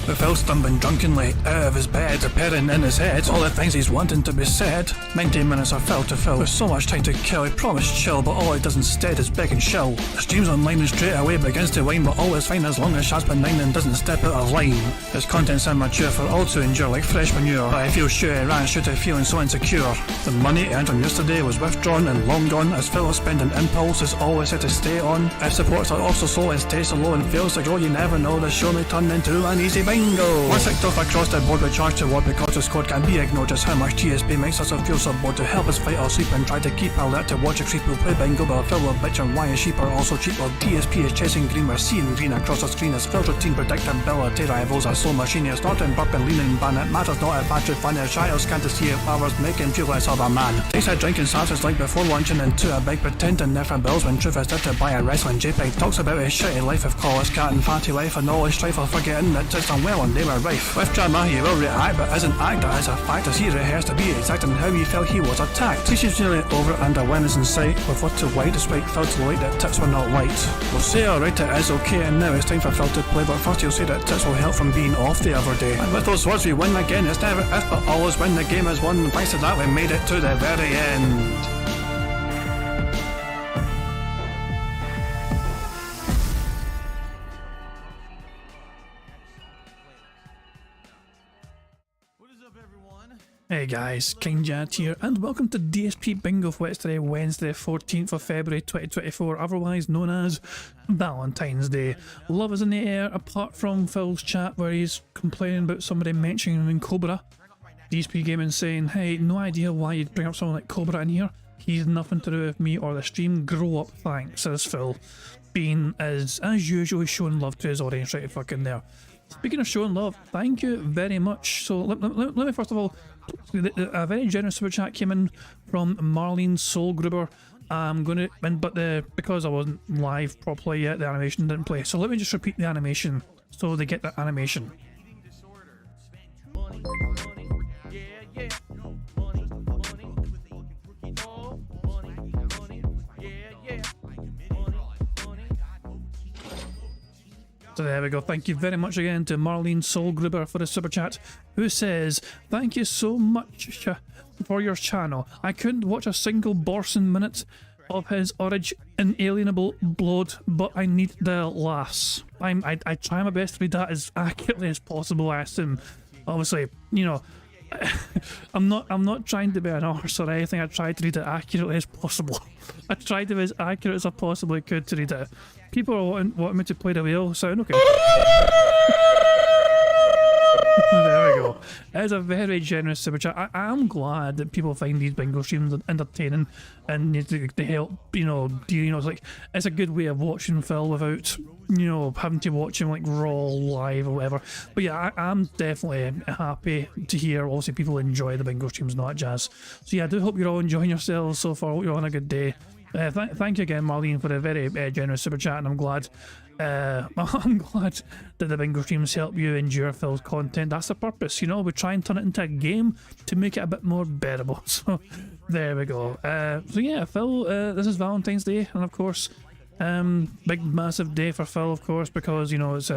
With Phil stumbling drunkenly out of his bed, appearing in his head all the things he's wanting to be said. 19 minutes of Phil to Phil, with so much time to kill. He promised chill, but all he does instead is beg and shill. The stream's online and straight away begins to whine, but all is fine as long as Shaz benign and doesn't step out of line. His content's immature for all to endure like fresh manure, but I feel sure he ran straight to feeling so insecure. The money earned from yesterday was withdrawn and long gone, as Phil's spending impulse is always set to stay on. If supports are also slow and stays so low and fails to grow, you never know, the show may turn into an easy bingo. Once kicked off across the board with charge to ward because the squad can't be ignored. Just how much DSP makes us feel so bored to help us fight or sleep and try to keep alert to watch a creep who play bingo, but Phil will bitch and why his sheep are also cheap. While DSP is chasing green, we're seeing green across the screen as Phil's routine predictability rivals are so machine. Snorting, burping, leaning, ban. It matters not if battery fun is shy or scant to see if flowers make him feel less of a man. Takes a drink and starts his like before launching into a big pretending there for bills when truth is there to buy a wrestling JPEG. Talks about his shitty life of call his cat and fatty wife and all his strife of forgetting that it's done well and they were rife. With drama he will react but isn't act as a fact as he rehearsed to be exact in how he felt he was attacked. This is nearly over and a win is in sight with what to white despite Phil to late that tips were not white. We'll say alright it is okay and now it's time for Phil to play, but first he'll say that tips will help from being off the other day. And with those words we win again. It's never if but always when the game is won. Thanks to that we made it to the very end. Hey guys, King Jad here, and welcome to DSP Bingo for today, Wednesday 14th of February 2024, otherwise known as Valentine's Day. Love is in the air, apart from Phil's chat where he's complaining about somebody mentioning him in Cobra. DSP Gaming saying, hey, no idea why you'd bring up someone like Cobra in here. He's nothing to do with me or the stream. Grow up, thanks, says Phil. Being as usual, showing love to his audience right fucking there. Speaking of showing love, thank you very much. So let me first of all, a very generous super chat came in from Marlene Soulgruber. I'm gonna, because I wasn't live properly yet, the animation didn't play. So let me just repeat the animation so they get that animation. So there we go. Thank you very much again to Marlene Soulgruber for the super chat, who says, thank you so much for your channel. I couldn't watch a single Borson minute of his inalienable blood, but I need the laughs. I try my best to read that as accurately as possible. I assume, obviously, you know, I'm not trying to be an arse or anything. I tried to read it accurately as possible. I tried to be as accurate as I possibly could to read it. People are wanting me to play the whale sound. Okay. There we go. It is a very generous super chat. I am glad that people find these bingo streams entertaining and they help, it's like, it's a good way of watching Phil without, having to watch him like raw live or whatever. But yeah, I'm definitely happy to hear obviously people enjoy the bingo streams and all that jazz. So yeah, I do hope you're all enjoying yourselves so far. Hope you're on a good day. Thank you again, Marlene, for a very generous super chat, and I'm glad that the bingo streams help you endure Phil's content. That's the purpose, we try and turn it into a game to make it a bit more bearable. So there we go. So yeah, Phil, this is Valentine's Day, and of course, big massive day for Phil, of course, because it's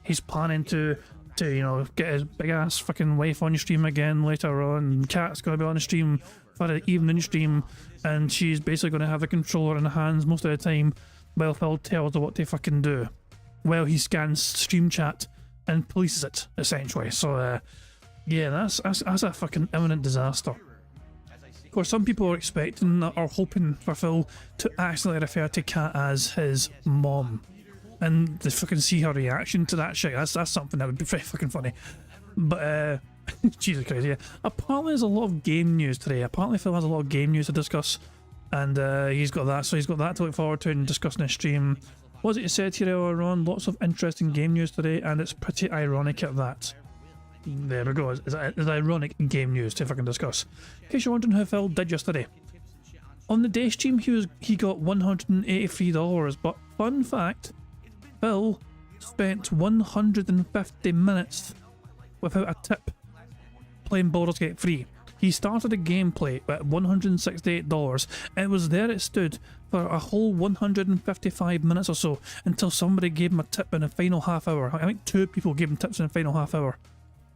he's planning to get his big ass fucking wife on the stream again later on. Kat's gonna be on the stream for the evening stream, and she's basically going to have the controller in her hands most of the time while Phil tells her what to fucking do. Well, he scans stream chat and polices it, essentially. So, yeah, that's a fucking imminent disaster. Of course, some people are expecting or hoping for Phil to accidentally refer to Kat as his mom, and to fucking see her reaction to that shit. That's something that would be very fucking funny. But, Jesus Christ, yeah. Apparently there's a lot of game news today. Apparently Phil has a lot of game news to discuss, and he's got that to look forward to and discussing his stream. What was it you said here earlier on? Lots of interesting game news today, and it's pretty ironic at that. There we go. It's ironic game news to fucking discuss. In case you're wondering how Phil did yesterday. On the day stream he got $183, but fun fact, Phil spent 150 minutes without a tip playing Baldur's Gate 3. He started a gameplay at $168. It was there it stood for a whole 155 minutes or so until somebody gave him a tip in the final half hour. I think 2 people gave him tips in the final half hour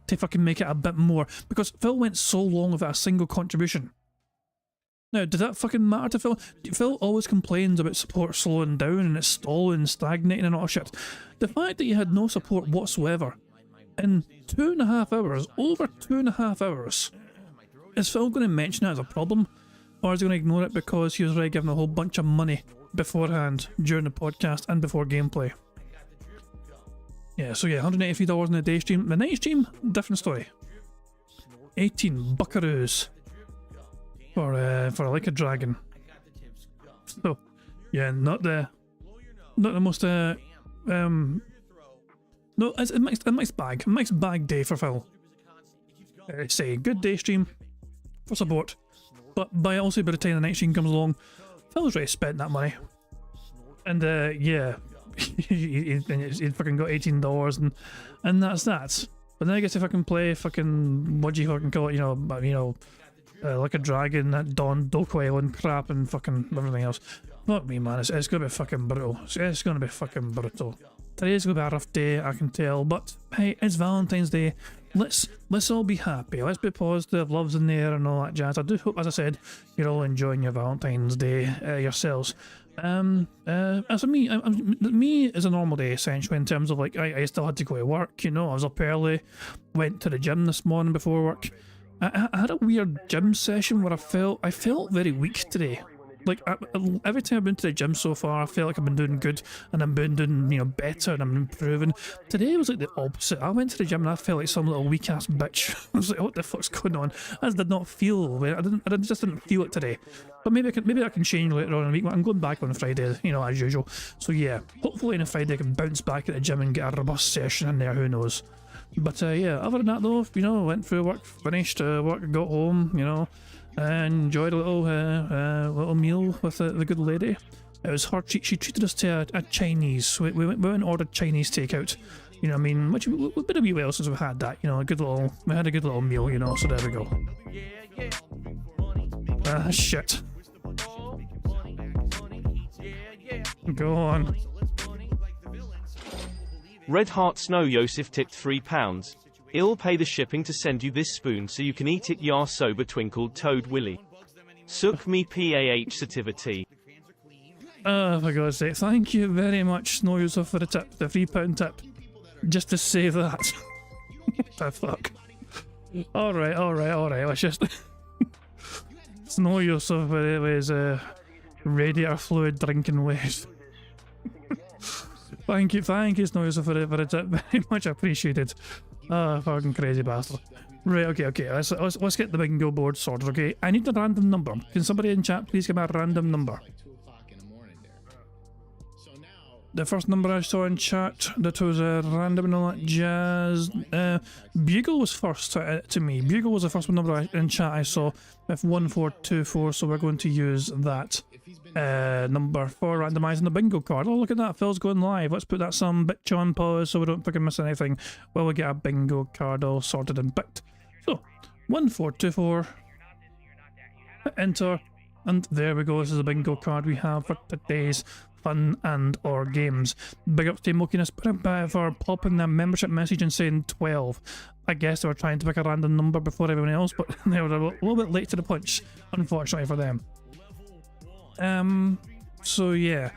to fucking make it a bit more, because Phil went so long without a single contribution. Now, does that fucking matter to Phil? Phil always complains about support slowing down and it's stalling and stagnating and all that shit. The fact that you had no support whatsoever in 2.5 hours, over 2.5 hours, is Phil going to mention that as a problem? Or is he going to ignore it because he was already given a whole bunch of money beforehand during the podcast and before gameplay? Yeah, so yeah, $183 in the day stream. The night stream, different story. 18 buckaroos for like a dragon. So yeah, not the most no, it's a mixed bag day for Phil. Say good day stream for support, but also by the time the night stream comes along, Phil's already spent that money, and yeah, he fucking got $18 and that's that. But then I guess if I can play fucking, what do you fucking call it, like a dragon, that Dawn Doku Island crap and fucking everything else. Fuck me, man, it's gonna be fucking brutal. It's gonna be fucking brutal. Today's gonna be a rough day, I can tell, but hey, it's Valentine's Day. Let's all be happy. Let's be positive. Love's in the air and all that jazz. I do hope, as I said, you're all enjoying your Valentine's Day yourselves. As for me, me is a normal day essentially, in terms of like I still had to go to work. I was up early, went to the gym this morning before work. I had a weird gym session where I felt very weak today. Like every time I've been to the gym so far, I feel like I've been doing good and I'm been doing better and I'm improving. Today was like the opposite. I went to the gym and I felt like some little weak ass bitch. I was like, what the fuck's going on? I just did not feel. I just didn't feel it today. But maybe I can change later on in the week. I'm going back on Friday, as usual. So yeah, hopefully on a Friday I can bounce back at the gym and get a robust session in there. Who knows? But yeah, other than that though, went through work, finished work, got home, and enjoyed a little meal with the good lady. It was her treat. She treated us to a Chinese. We went and ordered Chinese takeout. Which we've been a wee while since we've had that. We had a good little meal. So there we go. Ah, shit. Go on. Red Heart Snow Yosef tipped £3. I'll pay the shipping to send you this spoon so you can eat it, ya sober twinkled Toad Willy. Sook me PAH sativity. Oh, for God's sake, thank you very much, Snow Yusuf, for the tip, the £3 tip. Just to say that. The fuck. Alright, let's just... Snow Yusuf with his radiator fluid drinking ways. Thank you, Snow Yusuf, for the tip, very much appreciated. Ah, fucking crazy bastard. Right, okay, let's get the bingo board sorted, okay? I need a random number. Can somebody in chat please give me a random number? The first number I saw in chat, that was a random and all that jazz. Bugle was first to me. Bugle was the first number in chat I saw with 1424, so we're going to use that number for randomising the bingo card. Oh, look at that, Phil's going live. Let's put that some bitch on pause so we don't fucking miss anything while we get our bingo card all sorted and picked. So, 1424, enter, and there we go. This is a bingo card we have for today's fun and or games. Big up to Mokiness for popping their membership message and saying 12. I guess they were trying to pick a random number before everyone else, but they were a little bit late to the punch, unfortunately for them. So yeah.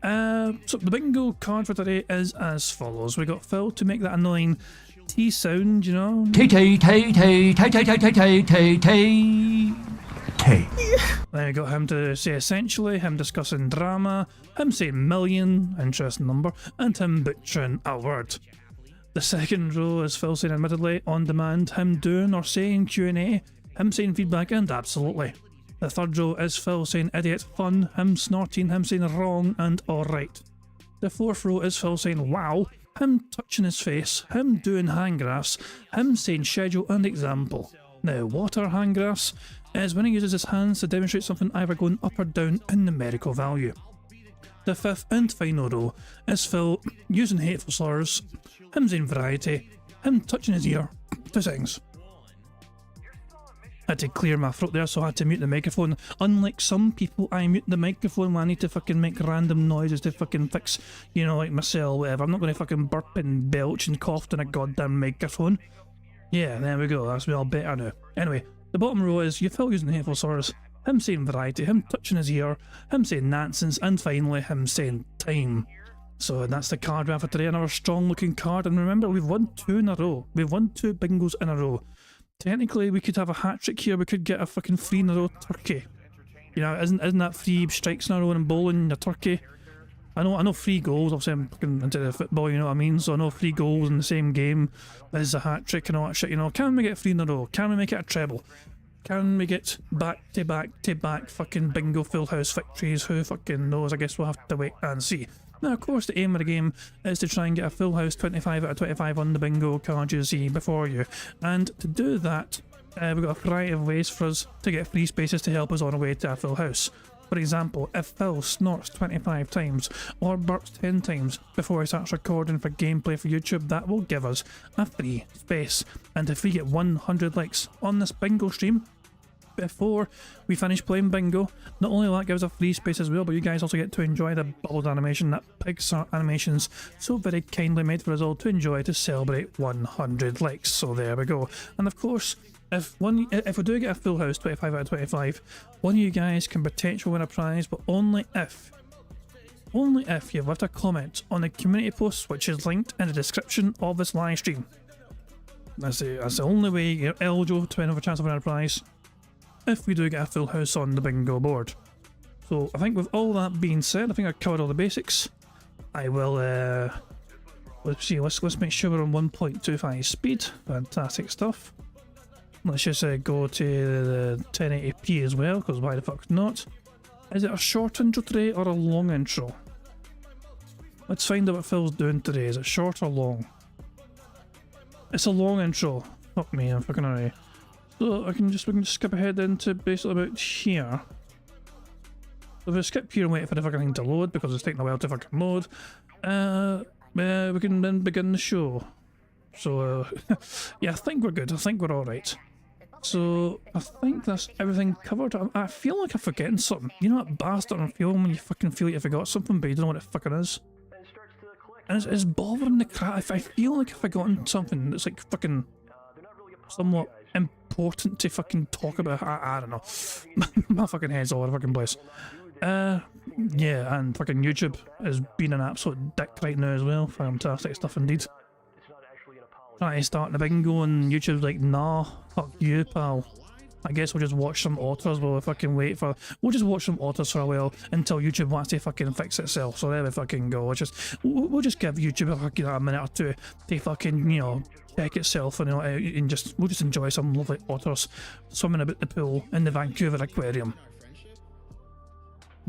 So the bingo card for today is as follows. We got Phil to make that annoying T sound, T. Then we got him to say essentially, him discussing drama, him saying million, interesting number, and him butchering a word. The second row is Phil saying admittedly, on demand, him doing or saying Q&A, him saying feedback, and absolutely. The third row is Phil saying idiot, fun, him snorting, him saying wrong, and alright. The fourth row is Phil saying wow, him touching his face, him doing hand graphs, him saying schedule and example. Now, water hand graphs is when he uses his hands to demonstrate something either going up or down in numerical value. The fifth and final row is Phil using hateful slurs, him saying variety, him touching his ear, 2 seconds. had to clear my throat there, so I had to mute the microphone. Unlike some people, I mute the microphone when I need to fucking make random noises to fucking fix, you know, like myself, whatever. I'm not going to fucking burp and belch and cough in a goddamn microphone. Yeah, there we go, that's me all better now. Anyway, the bottom row is you Phil using hateful slurs, him saying variety, him touching his ear, him saying nonsense, and finally him saying time. So that's the card we have for today, another strong looking card, and remember we've won 2 in a row. We've won 2 bingos in a row. Technically we could have a hat trick here, we could get a fucking 3 in a row turkey. You know, isn't that 3 strikes in a row in bowling, a turkey? I know 3 goals, obviously I'm fucking into the football, you know what I mean, so I know 3 goals in the same game is a hat trick and all that shit, you know. Can we get 3 in a row? Can we make it a treble? Can we get back to back fucking bingo full house victories? Who fucking knows? I guess we'll have to wait and see. Now, of course, the aim of the game is to try and get a full house 25 out of 25 on the bingo card you see before you. And to do that, we've got a variety of ways for us to get free spaces to help us on our way to a full house. For example, if Phil snorts 25 times or burps 10 times before he starts recording for gameplay for YouTube, that will give us a free space. And if we get 100 likes on this bingo stream before we finish playing bingo, not only will that give us a free space as well, but you guys also get to enjoy the bubbled animation that Pixar Animations so very kindly made for us all to enjoy to celebrate 100 likes. So there we go. And of course, if we do get a full house 25 out of 25, one of you guys can potentially win a prize, but only if you've left a comment on the community post, which is linked in the description of this live stream. That's the only way you're eligible to win a chance of winning a prize, if we do get a full house on the bingo board. So I think with all that being said, I think I've covered all the basics. I will let's see, let's make sure we're on 1.25 speed. Fantastic stuff. Let's just go to the 1080p as well, because why the fuck not? Is it a short intro today or a long intro? Let's find out what Phil's doing today. Is it short or long? It's a long intro. Fuck me, I'm fucking alright. So we can just skip ahead into basically about here. So if we skip here and wait for the fucking thing to load, because it's taking a while to fucking load, we can then begin the show. So yeah, I think we're good. I think we're alright. So I think that's everything covered. I feel like I'm forgetting something. You know that bastard on film when you fucking feel like you forgot something, but you don't know what it fucking is? And it's bothering the crap. I feel like I've forgotten something that's like fucking somewhat important to fucking talk about. I don't know. My fucking head's all over the fucking place. Yeah, and fucking YouTube has been an absolute dick right now as well. Fantastic stuff indeed. Trying to start the bingo and YouTube's like, nah, fuck you, pal. I guess we'll just watch some otters while we fucking wait for... We'll just watch some otters for a while until YouTube wants to fucking fix itself. So there we fucking go. We'll just give YouTube a minute or two to fucking, you know, check itself and, you know, and we'll just enjoy some lovely otters swimming about the pool in the Vancouver Aquarium.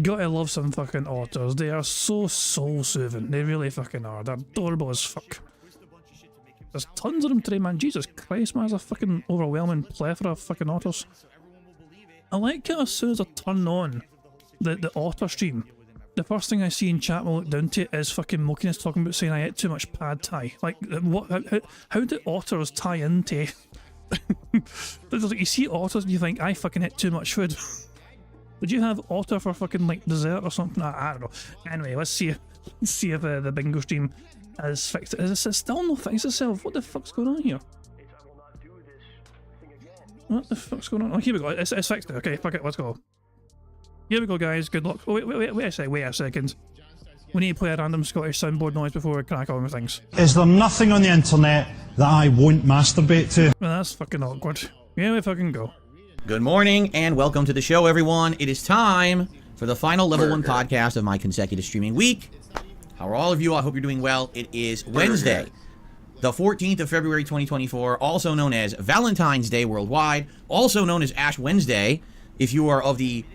Gotta love some fucking otters. They are so soul-soothing. They really fucking are. They're adorable as fuck. There's tons of them today, man. Jesus Christ, man. There's a fucking overwhelming plethora of fucking otters. I like it as soon as I turn on the otter stream, the first thing I see in chat when I look down to it is fucking Mokiness talking about saying I ate too much pad thai. Like, what? How do otters tie into... You see otters and you think, I fucking ate too much food. Would you have otter for fucking, like, dessert or something? I don't know. Anyway, let's see if the bingo stream has fixed it. Is it still not fixed itself? What the fuck's going on here? What the fuck's going on? Oh, here we go. It's fixed it. Okay, fuck it. Let's go. Here we go, guys. Good luck. Oh, wait a second. We need to play a random Scottish soundboard noise before we crack on with things. Is there nothing on the internet that I won't masturbate to? Well, that's fucking awkward. Here we fucking go. Good morning and welcome to the show, everyone. It is time for the final Level 1 podcast of my consecutive streaming week. How are all of you? I hope you're doing well. It is Wednesday, the 14th of February 2024, also known as Valentine's Day worldwide, also known as Ash Wednesday if you are of the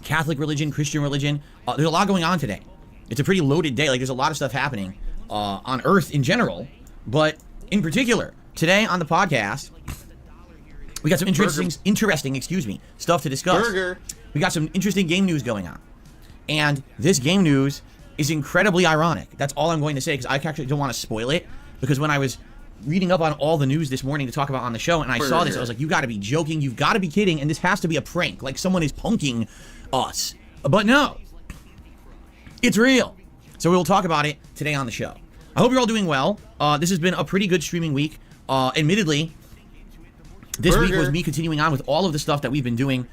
Catholic religion, Christian religion. There's a lot going on today. It's a pretty loaded day. Like, there's a lot of stuff happening on Earth in general, but in particular, today on the podcast, we got some interesting stuff to discuss. We got some interesting game news going on. And this game news is incredibly ironic. That's all I'm going to say, because I actually don't want to spoil it, because when I was reading up on all the news this morning to talk about on the show, and I saw this. I was like, you got to be joking. You've got to be kidding. And this has to be a prank. Like someone is punking us. But no, it's real. So we will talk about it today on the show. I hope you're all doing well. This has been a pretty good streaming week. Admittedly, this week was me continuing on with all of the stuff that we've been doing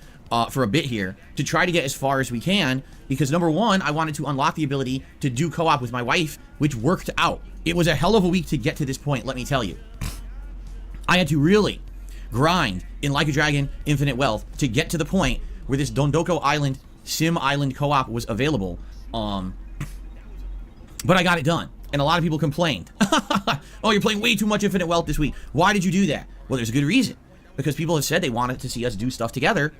for a bit here to try to get as far as we can, because number one, I wanted to unlock the ability to do co-op with my wife, which worked out. It was a hell of a week to get to this point, let me tell you. I had to really grind in Like a Dragon Infinite Wealth to get to the point where this Dondoko Island Sim Island co-op was available. But I got it done, and a lot of people complained. Oh, you're playing way too much Infinite Wealth this week. Why did you do that? Well, there's a good reason. Because people have said they wanted to see us do stuff together.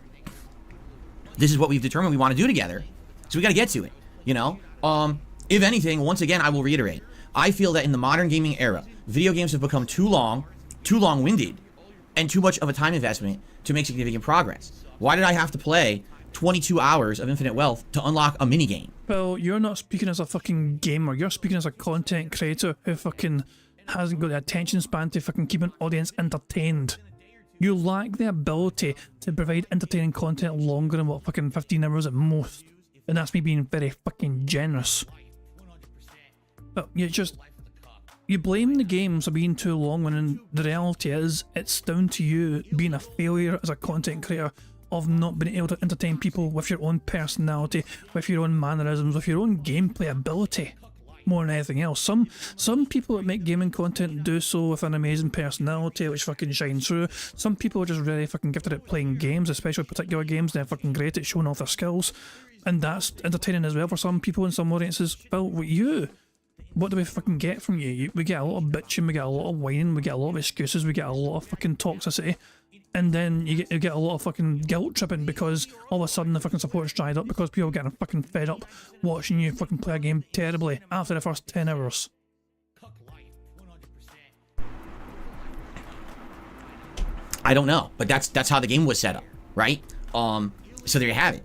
This is what we've determined we want to do together. So we got to get to it, you know? If anything, once again, I will reiterate. I feel that in the modern gaming era, video games have become too long-winded, and too much of a time investment to make significant progress. Why did I have to play 22 hours of Infinite Wealth to unlock a minigame? Well, you're not speaking as a fucking gamer. You're speaking as a content creator who fucking hasn't got the attention span to fucking keep an audience entertained. You lack the ability to provide entertaining content longer than what, fucking 15 hours at most. And that's me being very fucking generous. But you blame the games for being too long when the reality is it's down to you being a failure as a content creator of not being able to entertain people with your own personality, with your own mannerisms, with your own gameplay ability. More than anything else. Some people that make gaming content do so with an amazing personality which fucking shines through. Some people are just really fucking gifted at playing games, especially particular games. They're fucking great at showing off their skills, and that's entertaining as well for some people and some audiences. Well, with you, what do we fucking get from you? We get a lot of bitching, we get a lot of whining, we get a lot of excuses, we get a lot of fucking toxicity. And then you get a lot of fucking guilt tripping because all of a sudden the fucking support's dried up because people are getting fucking fed up watching you fucking play a game terribly after the first 10 hours. I don't know, but that's how the game was set up, right? So there you have it.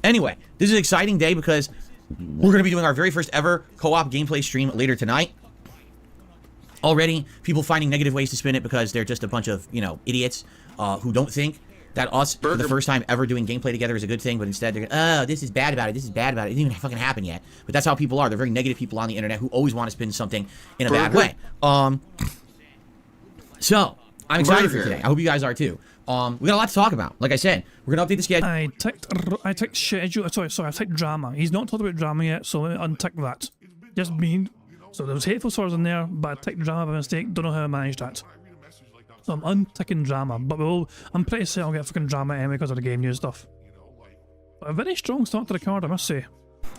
Anyway, this is an exciting day because we're going to be doing our very first ever co-op gameplay stream later tonight. Already, people finding negative ways to spin it because they're just a bunch of, you know, idiots who don't think that us, for the first time ever doing gameplay together is a good thing, but instead they're going, oh, this is bad about it, this is bad about it. It didn't even fucking happen yet. But that's how people are. They're very negative people on the internet who always want to spin something in a bad way. So, I'm excited for today. I hope you guys are too. We got a lot to talk about. Like I said, we're going to update the schedule. I ticked schedule, sorry, I ticked drama. He's not talked about drama yet, so let me untick that. Just me. So there was hateful swords in there, but I ticked drama by mistake. Don't know how I managed that. So I'm unticking drama, but I'm pretty certain I'll get fucking drama anyway because of the game news stuff. But a very strong start to the card, I must say.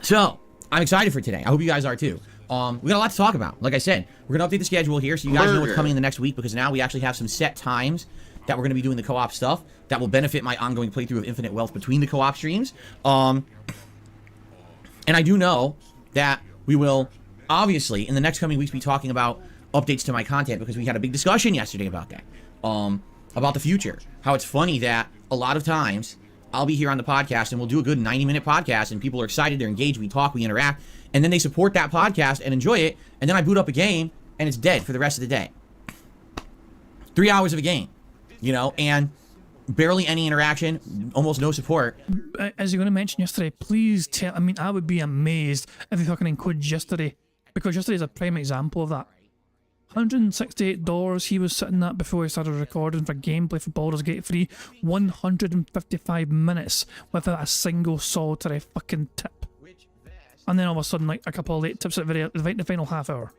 So, I'm excited for today. I hope you guys are too. We got a lot to talk about. Like I said, we're going to update the schedule here so you guys know what's coming in the next week, because now we actually have some set times that we're going to be doing the co-op stuff that will benefit my ongoing playthrough of Infinite Wealth between the co-op streams. And I do know that we will obviously in the next coming weeks be talking about updates to my content, because we had a big discussion yesterday about that, about the future. How it's funny that a lot of times I'll be here on the podcast and we'll do a good 90-minute podcast and people are excited, they're engaged, we talk, we interact, and then they support that podcast and enjoy it, and then I boot up a game and it's dead for the rest of the day. 3 hours of a game, you know, and barely any interaction, almost no support. As you're going to mention yesterday, please tell, I mean, I would be amazed if you fucking include yesterday, because yesterday is a prime example of that. $168 he was sitting at before he started recording for gameplay for Baldur's Gate 3. 155 minutes without a single solitary fucking tip. And then all of a sudden, like a couple of late tips at the final half hour.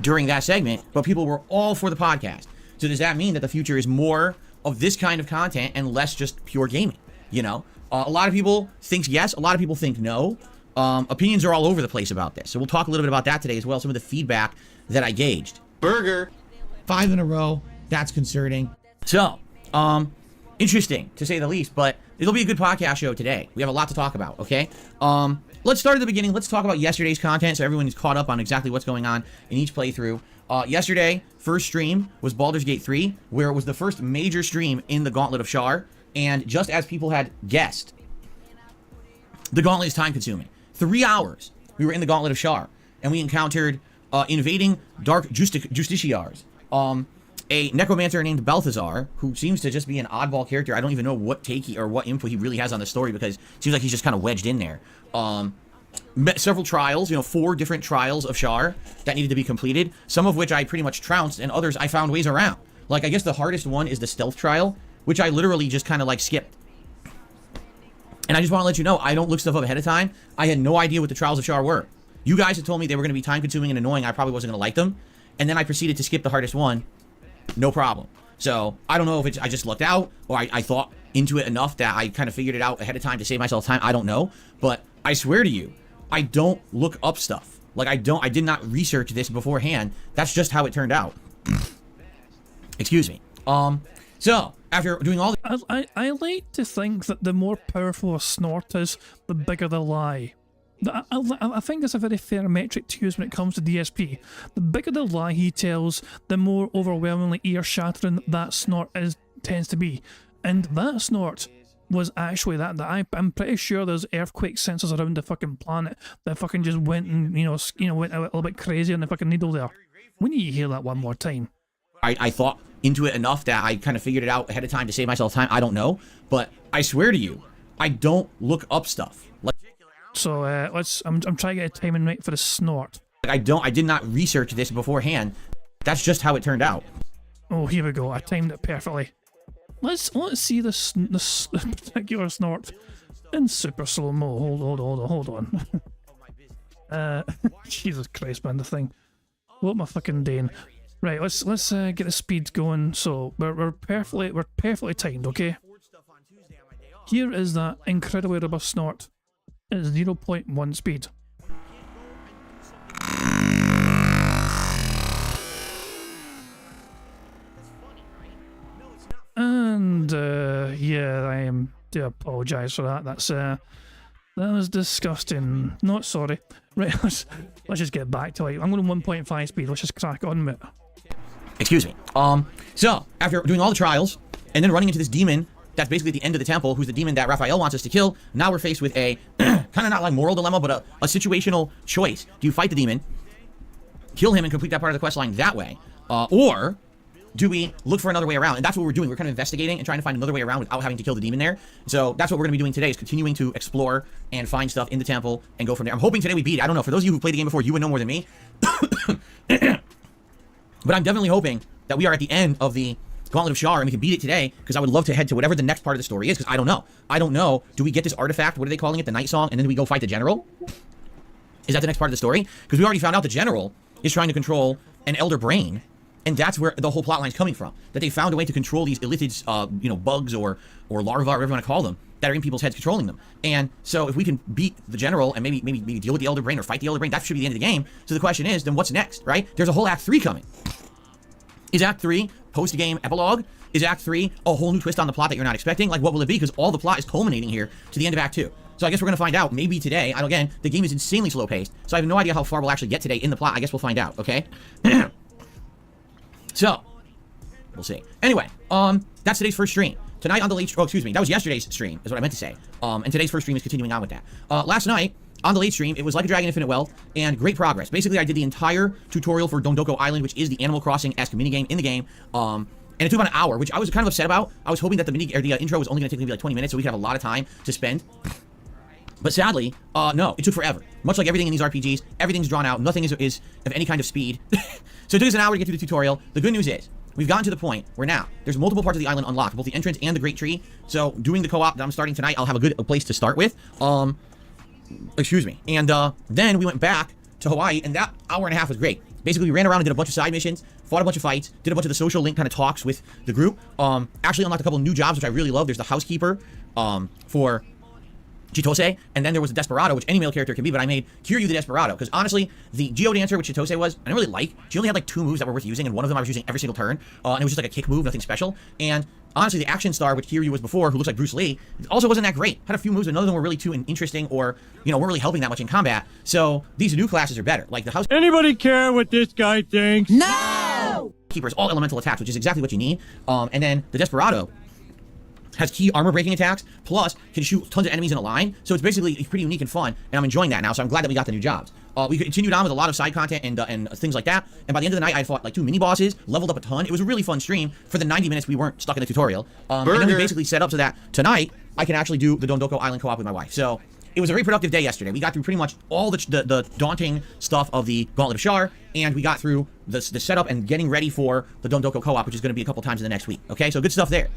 During that segment, but people were all for the podcast. So does that mean that the future is more of this kind of content and less just pure gaming? You know, a lot of people think yes, a lot of people think no. Opinions are all over the place about this. So we'll talk a little bit about that today as well, some of the feedback that I gauged. Burger. 5 in a row. That's concerning. So, interesting to say the least, but it'll be a good podcast show today. We have a lot to talk about, okay? Let's start at the beginning. Let's talk about yesterday's content so everyone is caught up on exactly what's going on in each playthrough. Yesterday, first stream was Baldur's Gate 3, where it was the first major stream in the Gauntlet of Shar, and just as people had guessed, the Gauntlet is time-consuming. 3 hours we were in the Gauntlet of Shar, and we encountered invading dark justiciars. A necromancer named Balthazar, who seems to just be an oddball character. I don't even know what take he, or what input he really has on the story, because it seems like he's just kind of wedged in there. Met several trials, 4 different trials of Shar that needed to be completed, some of which I pretty much trounced, and others I found ways around. Like, I guess the hardest one is the stealth trial, which I literally just kind of like skipped. And I just want to let you know, I don't look stuff up ahead of time. I had no idea what the trials of Shar were. You guys had told me they were going to be time consuming and annoying. I probably wasn't going to like them. And then I proceeded to skip the hardest one. No problem. So I don't know if it's, I just lucked out, or I thought into it enough that I kind of figured it out ahead of time to save myself time. I don't know. But I swear to you, I don't look up stuff. Like, I did not research this beforehand. That's just how it turned out. Excuse me. So after doing all the I like to think that the more powerful a snort is, the bigger the lie. I think that's a very fair metric to use when it comes to DSP. The bigger the lie he tells, the more overwhelmingly ear-shattering that snort tends to be. And that snort was actually that I'm pretty sure there's earthquake sensors around the fucking planet that fucking just went and went a little bit crazy on the fucking needle there. We need to hear that one more time. I thought into it enough that I kind of figured it out ahead of time to save myself time. I don't know, but I swear to you, I don't look up stuff. Like, so I'm trying to get a timing right for the snort. I did not research this beforehand. That's just how it turned out. Oh, here we go. I timed it perfectly. Let's see this particular snort in super slow mo. Hold on. Jesus Christ, man, the thing. What am I fucking doing? Right, let's get the speed going. So we're perfectly timed, okay? Here is that incredibly robust snort at 0.1 speed. And yeah, do apologise for that. That was disgusting. Not sorry. Right, let's just get back to it. I'm going 1.5 speed. Let's just crack on with it. Excuse me. So after doing all the trials and then running into this demon that's basically at the end of the temple, who's the demon that Raphael wants us to kill, now we're faced with a kind of not like moral dilemma, but a situational choice. Do you fight the demon, kill him, and complete that part of the quest line that way, or do we look for another way around? And that's what we're doing. We're kind of investigating and trying to find another way around without having to kill the demon there. So that's what we're going to be doing today, is continuing to explore and find stuff in the temple and go from there. I'm hoping today we beat it. I don't know. For those of you who played the game before, you would know more than me. But I'm definitely hoping that we are at the end of the Gauntlet of Shar and we can beat it today, because I would love to head to whatever the next part of the story is, because I don't know. I don't know. Do we get this artifact? What are they calling it? The Night Song? And then we go fight the general? Is that the next part of the story? Because we already found out the general is trying to control an elder brain. And that's where the whole plot line is coming from. That they found a way to control these illithid, bugs or larvae, or whatever you want to call them, that are in people's heads, controlling them. And so if we can beat the general and maybe deal with the elder brain or fight the elder brain, that should be the end of the game. So the question is, then what's next, right? There's a whole Act 3 coming. Is Act 3 post-game epilogue? Is Act 3 a whole new twist on the plot that you're not expecting? Like, what will it be? Because all the plot is culminating here to the end of Act 2. So I guess we're going to find out maybe today. And again, the game is insanely slow-paced, so I have no idea how far we'll actually get today in the plot. I guess we'll find out, okay? So, we'll see. Anyway, that's today's first stream. Tonight on the late, that was yesterday's stream, is what I meant to say. And today's first stream is continuing on with that. Last night, on the late stream, it was Like a Dragon Infinite Wealth, and great progress. Basically, I did the entire tutorial for Dondoko Island, which is the Animal Crossing-esque minigame in the game, and it took about an hour, which I was kind of upset about. I was hoping that the intro was only going to take maybe like 20 minutes, so we could have a lot of time to spend. But sadly, no, it took forever. Much like everything in these RPGs, everything's drawn out, nothing is of any kind of speed. So it took us an hour to get through the tutorial. The good news is, we've gotten to the point where now there's multiple parts of the island unlocked, both the entrance and the Great Tree. So doing the co-op that I'm starting tonight, I'll have a place to start with. Excuse me. And then we went back to Hawaii, and that hour and a half was great. Basically, we ran around and did a bunch of side missions, fought a bunch of fights, did a bunch of the social link kind of talks with the group. Actually unlocked a couple new jobs, which I really love. There's the housekeeper for Chitose, and then there was the Desperado, which any male character can be, but I made Kiryu the Desperado, because honestly, the Geodancer, which Chitose was, I didn't really like. She only had like 2 moves that were worth using, and one of them I was using every single turn, and it was just like a kick move, nothing special. And honestly, the Action Star, which Kiryu was before, who looks like Bruce Lee, also wasn't that great. Had a few moves, but none of them were really too interesting, or, weren't really helping that much in combat. So these new classes are better. Like the House... Anybody care what this guy thinks? No! Keeper's all elemental attacks, which is exactly what you need. And then the Desperado has key armor breaking attacks, plus can shoot tons of enemies in a line. So it's basically pretty unique and fun, and I'm enjoying that now, so I'm glad that we got the new jobs. We continued on with a lot of side content and things like that. And by the end of the night, I fought like 2 mini bosses, leveled up a ton. It was a really fun stream for the 90 minutes we weren't stuck in the tutorial. And then we basically set up so that tonight I can actually do the Dondoko Island co-op with my wife. So it was a very productive day yesterday. We got through pretty much all the daunting stuff of the Gauntlet of Shar, and we got through the setup and getting ready for the Dondoko co-op, which is going to be a couple times in the next week. Okay, so good stuff there.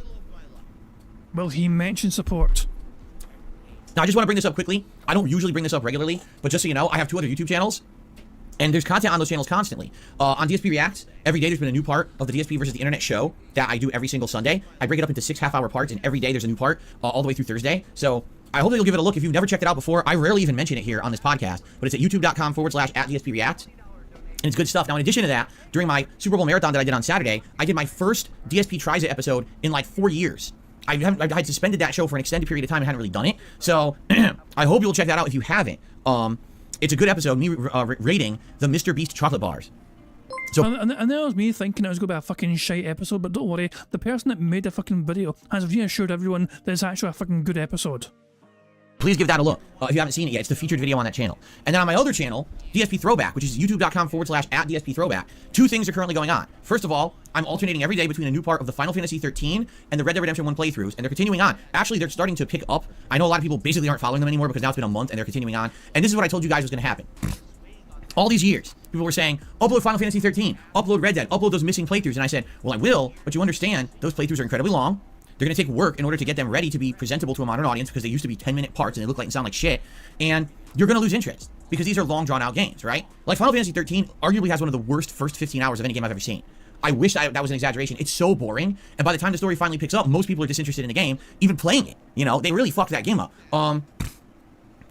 Well, he mentioned support. Now, I just want to bring this up quickly. I don't usually bring this up regularly, but just so you know, I have 2 other YouTube channels, and there's content on those channels constantly. On DSP Reacts, every day there's been a new part of the DSP versus the Internet show that I do every single Sunday. I break it up into 6 half-hour parts, and every day there's a new part all the way through Thursday. So I hope that you'll give it a look. If you've never checked it out before, I rarely even mention it here on this podcast, but it's at youtube.com/@DSP Reacts. And it's good stuff. Now, in addition to that, during my Super Bowl marathon that I did on Saturday, I did my first DSP Tries It episode in like 4 years. I had suspended that show for an extended period of time and hadn't really done it. So I hope you'll check that out if you haven't. It's a good episode, me rating the Mr. Beast chocolate bars. So, and that was me thinking it was going to be a fucking shite episode, but don't worry, the person that made the fucking video has reassured everyone that it's actually a fucking good episode. please give that a look if you haven't seen it yet. It's the featured video on that channel. And then on my other channel, DSP Throwback, which is youtube.com/@DSP Throwback. 2 things are currently going on. First of all, I'm alternating every day between a new part of the Final Fantasy 13 and the Red Dead Redemption 1 playthroughs, and they're continuing on. Actually, they're starting to pick up. I know a lot of people basically aren't following them anymore because now it's been a month and they're continuing on. And this is what I told you guys was going to happen. All these years, people were saying, upload Final Fantasy 13, upload Red Dead, upload those missing playthroughs. And I said, well, I will, but you understand, those playthroughs are incredibly long. They're going to take work in order to get them ready to be presentable to a modern audience because they used to be 10-minute parts and they look like and sound like shit. And you're going to lose interest because these are long, drawn-out games, right? Like Final Fantasy 13 arguably has one of the worst first 15 hours of any game I've ever seen. I wish that was an exaggeration. It's so boring. And by the time the story finally picks up, most people are disinterested in the game, even playing it. You know, they really fucked that game up.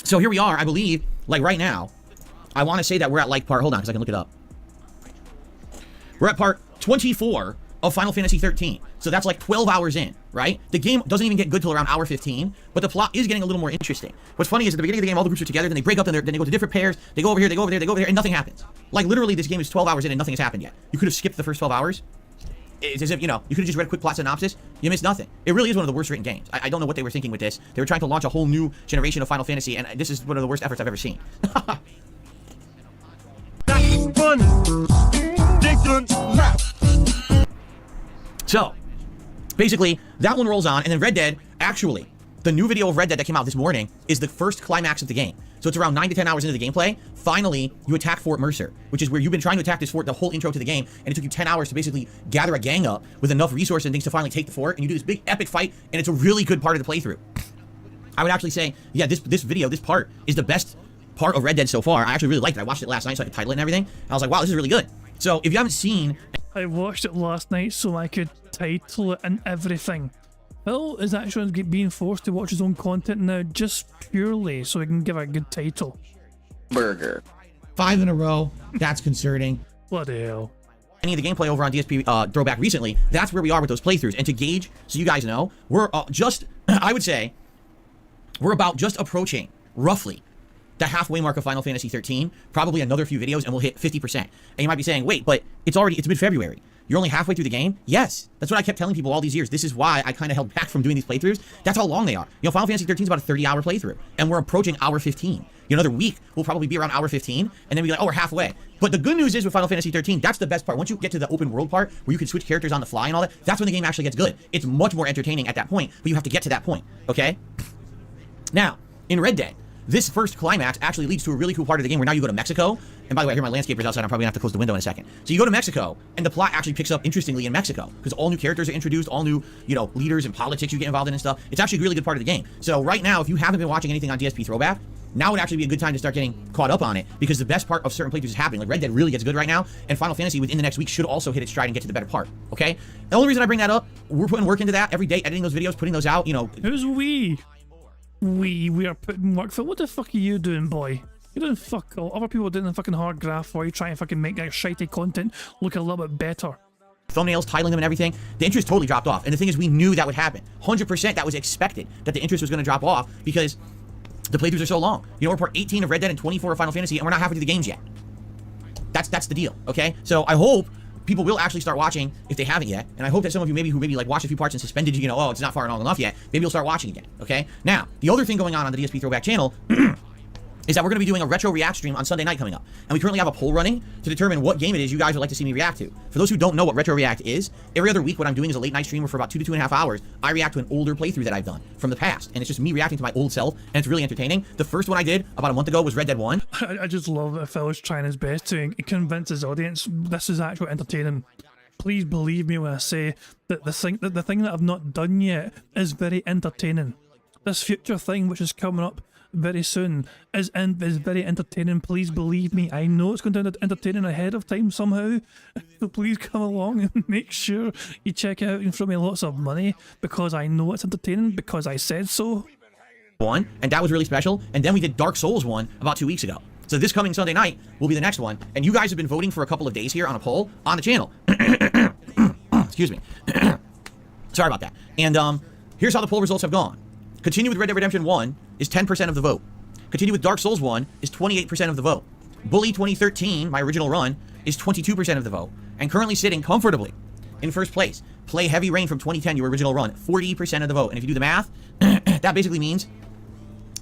So here we are, I believe, like right now, I want to say that we're at like part, hold on, because I can look it up. We're at part 24 of Final Fantasy 13. So that's like 12 hours in, right? The game doesn't even get good till around hour 15, but the plot is getting a little more interesting. What's funny is at the beginning of the game, all the groups are together, then they break up, then they go to different pairs, they go over here, they go over there, they go over there, and nothing happens. Like literally, this game is 12 hours in and nothing has happened yet. You could have skipped the first 12 hours. It's as if, you know, you could have just read a quick plot synopsis. You missed nothing. It really is one of the worst written games. I don't know what they were thinking with this. They were trying to launch a whole new generation of Final Fantasy, and this is one of the worst efforts I've ever seen. So, basically, that one rolls on, and then Red Dead, actually, the new video of Red Dead that came out this morning is the first climax of the game. So it's around 9 to 10 hours into the gameplay. Finally, you attack Fort Mercer, which is where you've been trying to attack this fort the whole intro to the game, and it took you 10 hours to basically gather a gang up with enough resources and things to finally take the fort, and you do this big epic fight, and it's a really good part of the playthrough. I would actually say, yeah, this video, this part, is the best part of Red Dead so far. I actually really liked it. I watched it last night so I could title it and everything. And I was like, wow, this is really good. So if you haven't seen... I watched it last night so I could title it and everything. Phil is actually being forced to watch his own content now just purely so he can give a good title. Burger. 5 in a row. That's concerning. Bloody hell. Any of the gameplay over on DSP Throwback recently, that's where we are with those playthroughs. And to gauge, so you guys know, we're just, I would say, we're about just approaching, roughly, the halfway mark of Final Fantasy 13, probably another few videos, and we'll hit 50%. And you might be saying, wait, but it's mid-February. You're only halfway through the game? Yes. That's what I kept telling people all these years. This is why I kind of held back from doing these playthroughs. That's how long they are. You know, Final Fantasy 13 is about a 30-hour playthrough, and we're approaching hour 15. You know, another week, we'll probably be around hour 15, and then we'll be like, oh, we're halfway. But the good news is with Final Fantasy 13, that's the best part. Once you get to the open world part, where you can switch characters on the fly and all that, that's when the game actually gets good. It's much more entertaining at that point, but you have to get to that point, okay? Now, in Red Dead, this first climax actually leads to a really cool part of the game where now you go to Mexico. And by the way, I hear my landscapers outside. I'm probably gonna have to close the window in a second. So you go to Mexico, and the plot actually picks up interestingly in Mexico because all new characters are introduced, all new, you know, leaders and politics you get involved in and stuff. It's actually a really good part of the game. So right now, if you haven't been watching anything on DSP Throwback, now would actually be a good time to start getting caught up on it because the best part of certain playthroughs is happening. Like Red Dead really gets good right now, and Final Fantasy within the next week should also hit its stride and get to the better part. Okay? The only reason I bring that up, we're putting work into that every day, editing those videos, putting those out. You know, Who's we? We are putting work for. What the fuck are you doing, boy? You're doing fuck all. Other people are doing the fucking hard graft while you try and fucking make that shitey content look a little bit better. Thumbnails, titling them and everything, the interest totally dropped off. And the thing is, we knew that would happen. 100% that was expected, that the interest was going to drop off because the playthroughs are so long. You know, we're part 18 of Red Dead and 24 of Final Fantasy, and we're not halfway through the games yet. That's the deal, okay? So I hope people will actually start watching if they haven't yet, and I hope that some of you who maybe like watched a few parts and suspended, you know, oh, it's not far along enough yet, maybe you'll start watching again, okay? Now, the other thing going on the DSP Throwback channel is that we're going to be doing a retro react stream on Sunday night coming up. And we currently have a poll running to determine what game it is you guys would like to see me react to. For those who don't know what retro react is, every other week what I'm doing is a late night stream where for about 2 to 2.5 hours, I react to an older playthrough that I've done from the past. And it's just me reacting to my old self, and it's really entertaining. The first one I did about a month ago was Red Dead 1. I just love that Phil's trying his best to convince his audience this is actually entertaining. Please believe me when I say that the thing that I've not done yet is very entertaining. This future thing which is coming up very soon is very entertaining. Please believe me. I know it's going to be entertaining ahead of time somehow. So please come along and make sure you check it out and throw me lots of money because I know it's entertaining because I said so. One, and that was really special. And then we did Dark Souls 1 about 2 weeks ago. So this coming Sunday night will be the next one. And you guys have been voting for a couple of days here on a poll on the channel. Excuse me. Sorry about that. And here's how the poll results have gone. Continue with Red Dead Redemption 1 is 10% of the vote. Continue with Dark Souls 1 is 28% of the vote. Bully 2013, my original run, is 22% of the vote. And currently sitting comfortably in first place. Play Heavy Rain from 2010, your original run, 40% of the vote. And if you do the math, that basically means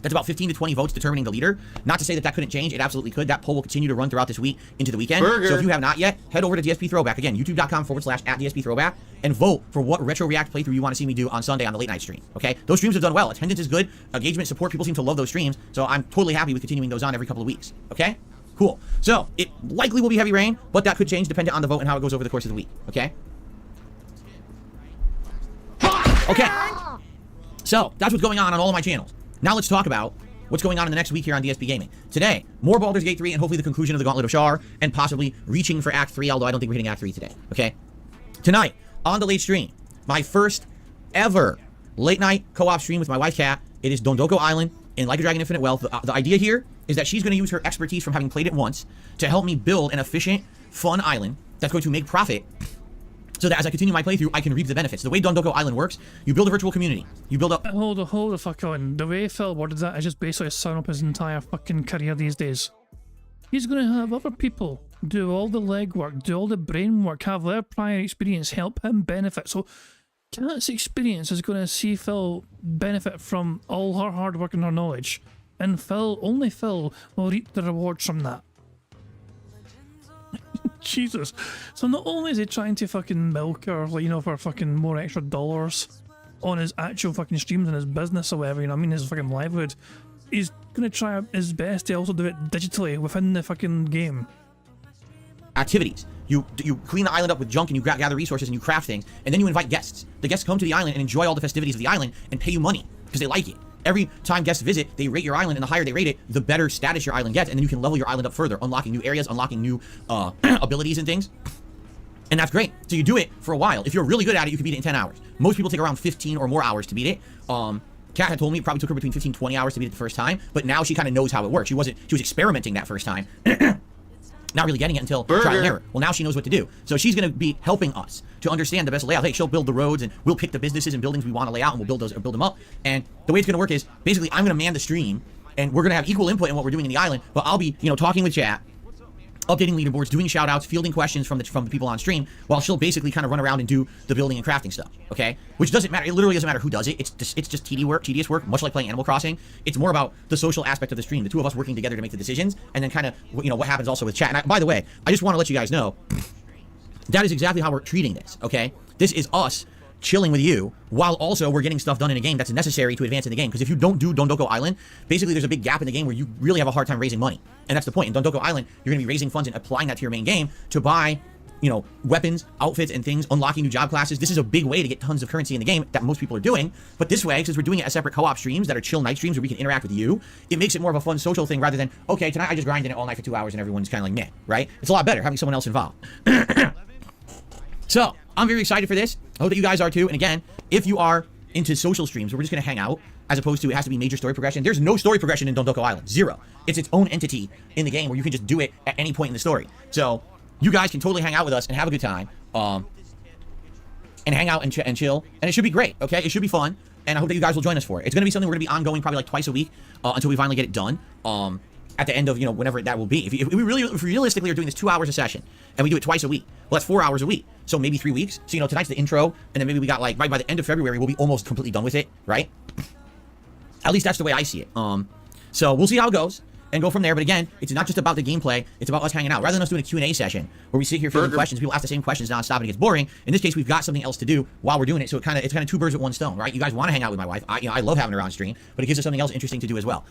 that's about 15 to 20 votes determining the leader. Not to say that that couldn't change. It absolutely could. That poll will continue to run throughout this week into the weekend. So if you have not yet, head over to DSP Throwback. Again, youtube.com/@DSP Throwback and vote for what retro react playthrough you want to see me do on Sunday on the late night stream. Okay? Those streams have done well. Attendance is good. Engagement, support. People seem to love those streams. So I'm totally happy with continuing those on every couple of weeks. Okay? Cool. So it likely will be Heavy Rain, but that could change depending on the vote and how it goes over the course of the week. Okay? Okay. So that's what's going on all of my channels. Now let's talk about what's going on in the next week here on DSP Gaming. Today, more Baldur's Gate 3 and hopefully the conclusion of the Gauntlet of Shar and possibly reaching for Act 3, although I don't think we're hitting Act 3 today, okay? Tonight, on the late stream, my first ever late night co-op stream with my wife, Kat. It is Dondoko Island in Like a Dragon Infinite Wealth. The idea here is that she's going to use her expertise from having played it once to help me build an efficient, fun island that's going to make profit so that as I continue my playthrough, I can reap the benefits. The way Dondoko Island works, you build a virtual community. You build up... Hold the fuck on. The way Phil worded that is just basically summing up his entire fucking career these days. He's going to have other people do all the legwork, do all the brain work, have their prior experience help him benefit. So Kat's experience is going to see Phil benefit from all her hard work and her knowledge. And only Phil will reap the rewards from that. Jesus. So not only is he trying to fucking milk her, like, you know, for fucking more extra dollars on his actual fucking streams and his business or whatever, you know what I mean, his fucking livelihood, he's gonna try his best to also do it digitally within the fucking game. Activities. You clean the island up with junk and you gather resources and you craft things, and then you invite guests. The guests come to the island and enjoy all the festivities of the island and pay you money because they like it. Every time guests visit, they rate your island, and the higher they rate it, the better status your island gets, and then you can level your island up further, unlocking new areas, unlocking new abilities and things. And that's great. So you do it for a while. If you're really good at it, you can beat it in 10 hours. Most people take around 15 or more hours to beat it. Kat had told me it probably took her between 15 and 20 hours to beat it the first time, but now she kind of knows how it works. She was experimenting that first time. Not really getting it until trial and error. Well, now she knows what to do. So she's going to be helping us to understand the best layout. Hey, she'll build the roads, and we'll pick the businesses and buildings we want to lay out, and we'll build those or build them up. And the way it's going to work is basically I'm going to man the stream, and we're going to have equal input in what we're doing in the island. But I'll be, you know, talking with chat, updating leaderboards, doing shout outs, fielding questions from the people on stream, while she'll basically kind of run around and do the building and crafting stuff. Okay, which doesn't matter. It literally doesn't matter who does it. It's just tedious work, much like playing Animal Crossing. It's more about the social aspect of the stream, the two of us working together to make the decisions, and then kind of, you know, what happens also with chat. And by the way, I just want to let you guys know that is exactly how we're treating this. Okay, this is us chilling with you while also we're getting stuff done in a game that's necessary to advance in the game. Because if you don't do Dondoko Island, basically there's a big gap in the game where you really have a hard time raising money. And that's the point. In Dondoko Island, you're going to be raising funds and applying that to your main game to buy, you know, weapons, outfits, and things, unlocking new job classes. This is a big way to get tons of currency in the game that most people are doing. But this way, since we're doing it as separate co-op streams that are chill night streams where we can interact with you, it makes it more of a fun social thing rather than, okay, tonight I just grinded it all night for 2 hours and everyone's kind of like, meh, right? It's a lot better having someone else involved. So, I'm very excited for this. I hope that you guys are too. And again, if you are into social streams where we're just going to hang out, as opposed to it has to be major story progression, there's no story progression in Dondoko Island. Zero. It's its own entity in the game where you can just do it at any point in the story. So, you guys can totally hang out with us and have a good time. And hang out and chill. And it should be great, okay? It should be fun. And I hope that you guys will join us for it. It's going to be something we're going to be ongoing probably like twice a week until we finally get it done. At the end of, you know, whenever that will be. If we realistically are doing this 2 hours a session, and we do it twice a week, well, that's 4 hours a week. So maybe 3 weeks. So, you know, tonight's the intro, and then maybe we got like, right by the end of February, we'll be almost completely done with it, right? At least that's the way I see it. So we'll see how it goes. and go from there. But again, it's not just about the gameplay, it's about us hanging out. Rather than us doing a Q&A session where we sit here fielding questions, people ask the same questions nonstop and it gets boring. In this case, we've got something else to do while we're doing it, so it's kind of two birds with one stone, right? You guys want to hang out with my wife. I love having her on stream, but it gives us something else interesting to do as well.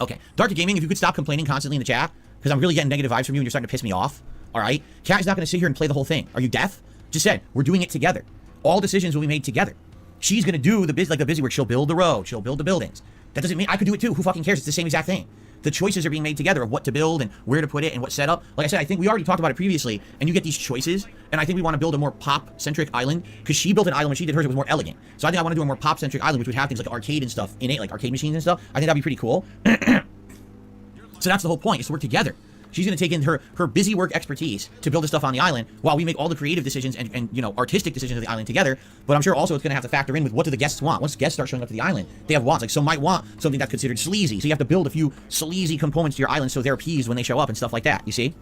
Okay, Dark Gaming, if you could stop complaining constantly in the chat, because I'm really getting negative vibes from you and you're starting to piss me off. All right, Cat is not going to sit here and play the whole thing. Are you deaf? Just said we're doing it together. All decisions will be made together. She's going to do the busy work. She'll build the road. She'll build the buildings. That doesn't mean I could do it too. Who fucking cares? It's the same exact thing. The choices are being made together of what to build and where to put it and what setup. Like I said, I think we already talked about it previously, and you get these choices, and I think we want to build a more pop-centric island, because she built an island when she did hers, it was more elegant. So I think I want to do a more pop-centric island, which would have things like arcade and stuff in it, like arcade machines and stuff. I think that'd be pretty cool. So that's the whole point, is to work together. She's going to take in her busy work expertise to build the stuff on the island while we make all the creative decisions and you know, artistic decisions of the island together. But I'm sure also it's going to have to factor in with what do the guests want. Once guests start showing up to the island, they have wants. Like some might want something that's considered sleazy. So you have to build a few sleazy components to your island so they're appeased when they show up and stuff like that. You see?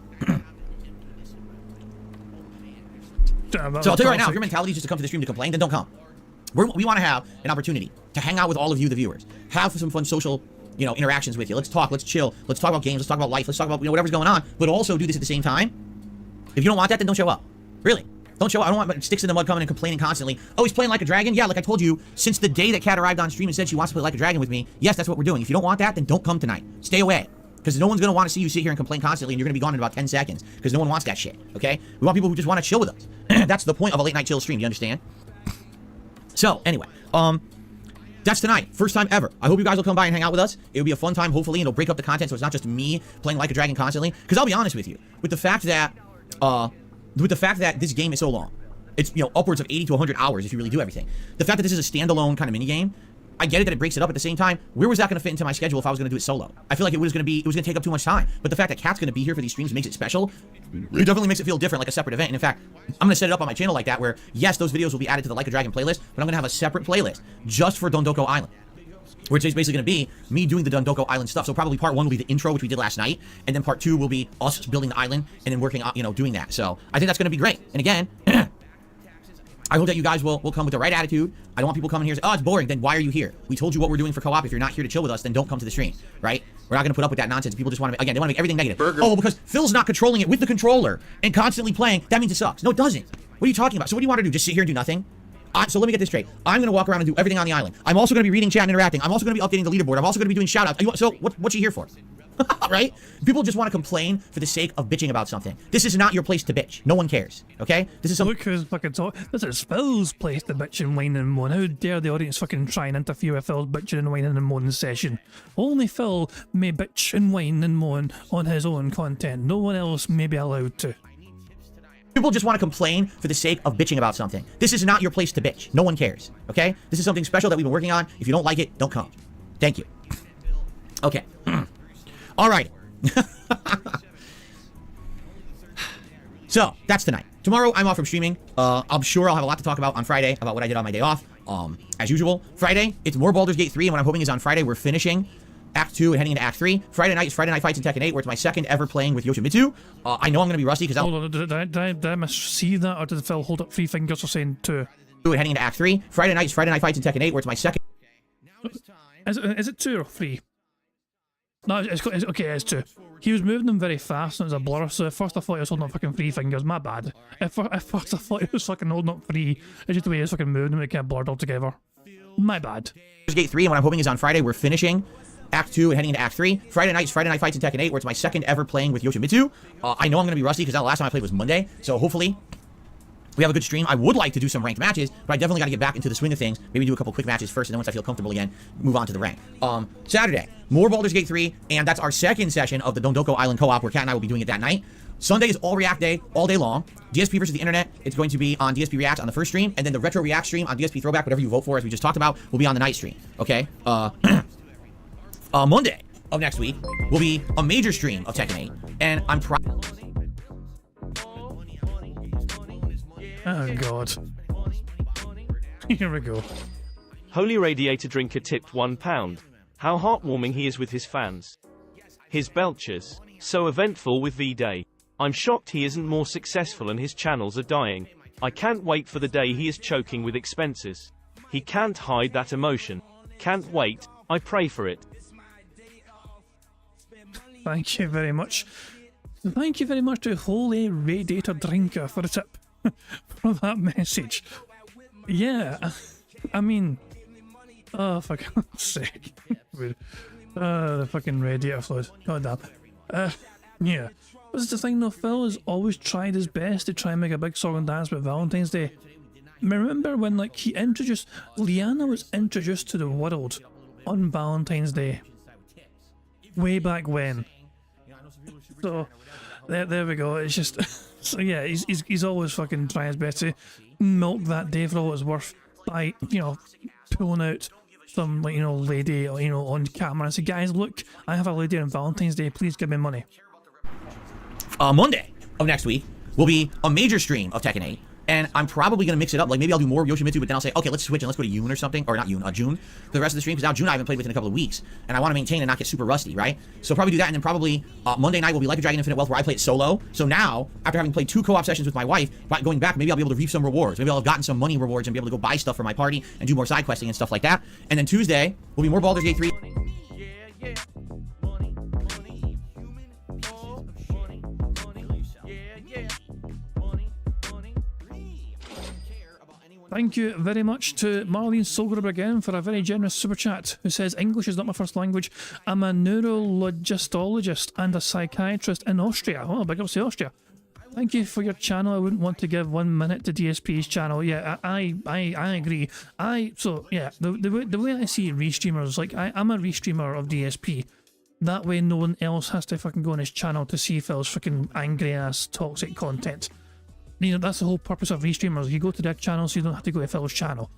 So I'll tell you right now, if your mentality is just to come to the stream to complain, then don't come. We want to have an opportunity to hang out with all of you, the viewers. Have some fun social, you know, interactions with you. Let's talk, let's chill, let's talk about games, let's talk about life, let's talk about, you know, whatever's going on, but also do this at the same time. If you don't want that, then don't show up. Really. Don't show up. I don't want sticks in the mud coming and complaining constantly. Oh, he's playing Like a Dragon? Yeah, like I told you, since the day that Kat arrived on stream and said she wants to play Like a Dragon with me, yes, that's what we're doing. If you don't want that, then don't come tonight. Stay away. Because no one's going to want to see you sit here and complain constantly, and you're going to be gone in about 10 seconds. Because no one wants that shit, okay? We want people who just want to chill with us. That's the point of a late night chill stream, you understand? So, anyway, that's tonight. First time ever. I hope you guys will come by and hang out with us. It'll be a fun time, hopefully, and it'll break up the content so it's not just me playing Like a Dragon constantly. Because I'll be honest with you, with the fact that this game is so long, it's, you know, upwards of 80 to 100 hours if you really do everything. The fact that this is a standalone kind of mini game, I get it that it breaks it up at the same time. Where was that going to fit into my schedule if I was going to do it solo? I feel like it was going to take up too much time. But the fact that Kat's going to be here for these streams makes it special. It definitely makes it feel different, like a separate event. And in fact, I'm going to set it up on my channel like that, where yes, those videos will be added to the Like a Dragon playlist, but I'm going to have a separate playlist just for Dondoko Island, which is basically going to be me doing the Dondoko Island stuff. So probably part 1 will be the intro, which we did last night, and then part 2 will be us building the island and then working on, you know, doing that. So I think that's going to be great. And again, I hope that you guys will come with the right attitude. I don't want people coming here and say, oh, it's boring. Then why are you here? We told you what we're doing for co-op. If you're not here to chill with us, then don't come to the stream, right? We're not going to put up with that nonsense. People just want to, again, they want to make everything negative. Burger. Oh, because Phil's not controlling it with the controller and constantly playing. That means it sucks. No, it doesn't. What are you talking about? So what do you want to do? Just sit here and do nothing? So let me get this straight. I'm going to walk around and do everything on the island. I'm also going to be reading chat and interacting. I'm also going to be updating the leaderboard. I'm also going to be doing shout-outs. So what you here for? Right? People just want to complain for the sake of bitching about something. This is not your place to bitch. No one cares. Okay? This is some. Look who's fucking talking. This is Phil's place to bitch and whine and moan. How dare the audience fucking try and interfere with Phil's bitching and whining and moaning session? Only Phil may bitch and whine and moan on his own content. No one else may be allowed to. People just want to complain for the sake of bitching about something. This is not your place to bitch. No one cares. Okay? This is something special that we've been working on. If you don't like it, don't come. Thank you. Okay. All right. So that's tonight. Tomorrow I'm off from streaming. I'm sure I'll have a lot to talk about on Friday about what I did on my day off. As usual, Friday it's more Baldur's Gate 3, and what I'm hoping is on Friday we're finishing Act 2 and heading into Act 3. Friday night is Friday Night Fights in Tekken 8, where it's my second ever playing with Yoshimitsu. I know I'm going to be rusty because Hold on, did I missee that, or did Phil hold up 3 fingers for saying 2? and heading into Act 3. Friday night is Friday Night Fights in Tekken 8, where it's my second. Is it 2 or 3? No, it's okay, it's 2. He was moving them very fast and it was a blur, so at first I thought he was holding up fucking 3 fingers, my bad. At first I thought he was fucking holding up 3, it's just the way he was fucking moving them, it kind of blurred altogether. My bad. Gate 3, and what I'm hoping is on Friday we're finishing Act 2 and heading into Act 3. Friday night is Friday Night Fights in Tekken 8, where it's my second ever playing with Yoshimitsu. I know I'm going to be rusty because the last time I played was Monday, so hopefully we have a good stream. I would like to do some ranked matches, but I definitely got to get back into the swing of things. Maybe do a couple quick matches first, and then once I feel comfortable again, move on to the rank. Saturday, more Baldur's Gate 3, and that's our second session of the Dondoko Island co-op, where Kat and I will be doing it that night. Sunday is all React day, all day long. DSP versus the internet, it's going to be on DSP React on the first stream, and then the Retro React stream on DSP Throwback, whatever you vote for, as we just talked about, will be on the night stream, okay? Monday of next week will be a major stream of Tekken 8, and I'm Oh god. Here we go. Holy Radiator Drinker tipped £1. How heartwarming he is with his fans. His belches. So eventful with V-Day. I'm shocked he isn't more successful and his channels are dying. I can't wait for the day he is choking with expenses. He can't hide that emotion. Can't wait, I pray for it. Thank you very much. Thank you very much to Holy Radiator Drinker for the tip. For that message. Yeah, I mean, oh, for God's sake. The fucking radiator fluid. God damn. Yeah. What's the thing though? Phil has always tried his best to try and make a big song and dance with Valentine's Day. Remember when, like, Liana was introduced to the world on Valentine's Day? Way back when. So, there we go. It's just, so yeah, he's always fucking trying his best to milk that day for all it's worth by, pulling out some, like, lady, on camera and say, guys, look, I have a lady on Valentine's Day, please give me money. Monday of next week will be a major stream of Tekken 8. And I'm probably going to mix it up. Like, maybe I'll do more Yoshimitsu, but then I'll say, okay, let's switch and let's go to Yoon or something. Or not Yoon, June. For the rest of the stream, because now June I haven't played with in a couple of weeks. And I want to maintain and not get super rusty, right? So probably do that. And then probably Monday night will be Like a Dragon Infinite Wealth, where I play it solo. So now, after having played 2 co-op sessions with my wife, going back, maybe I'll be able to reap some rewards. Maybe I'll have gotten some money rewards and be able to go buy stuff for my party and do more side questing and stuff like that. And then Tuesday will be more Baldur's Gate 3. Thank you very much to Marlene Solgrub again for a very generous super chat, who says, English is not my first language. I'm a neurologist and a psychiatrist in Austria. Oh, big ups to Austria. Thank you for your channel. I wouldn't want to give 1 minute to DSP's channel. Yeah, I agree. The way I see restreamers, like, I'm a restreamer of DSP. That way no one else has to fucking go on his channel to see Phil's fucking angry ass toxic content. That's the whole purpose of restreamers. You go to their channel so you don't have to go to Phil's channel.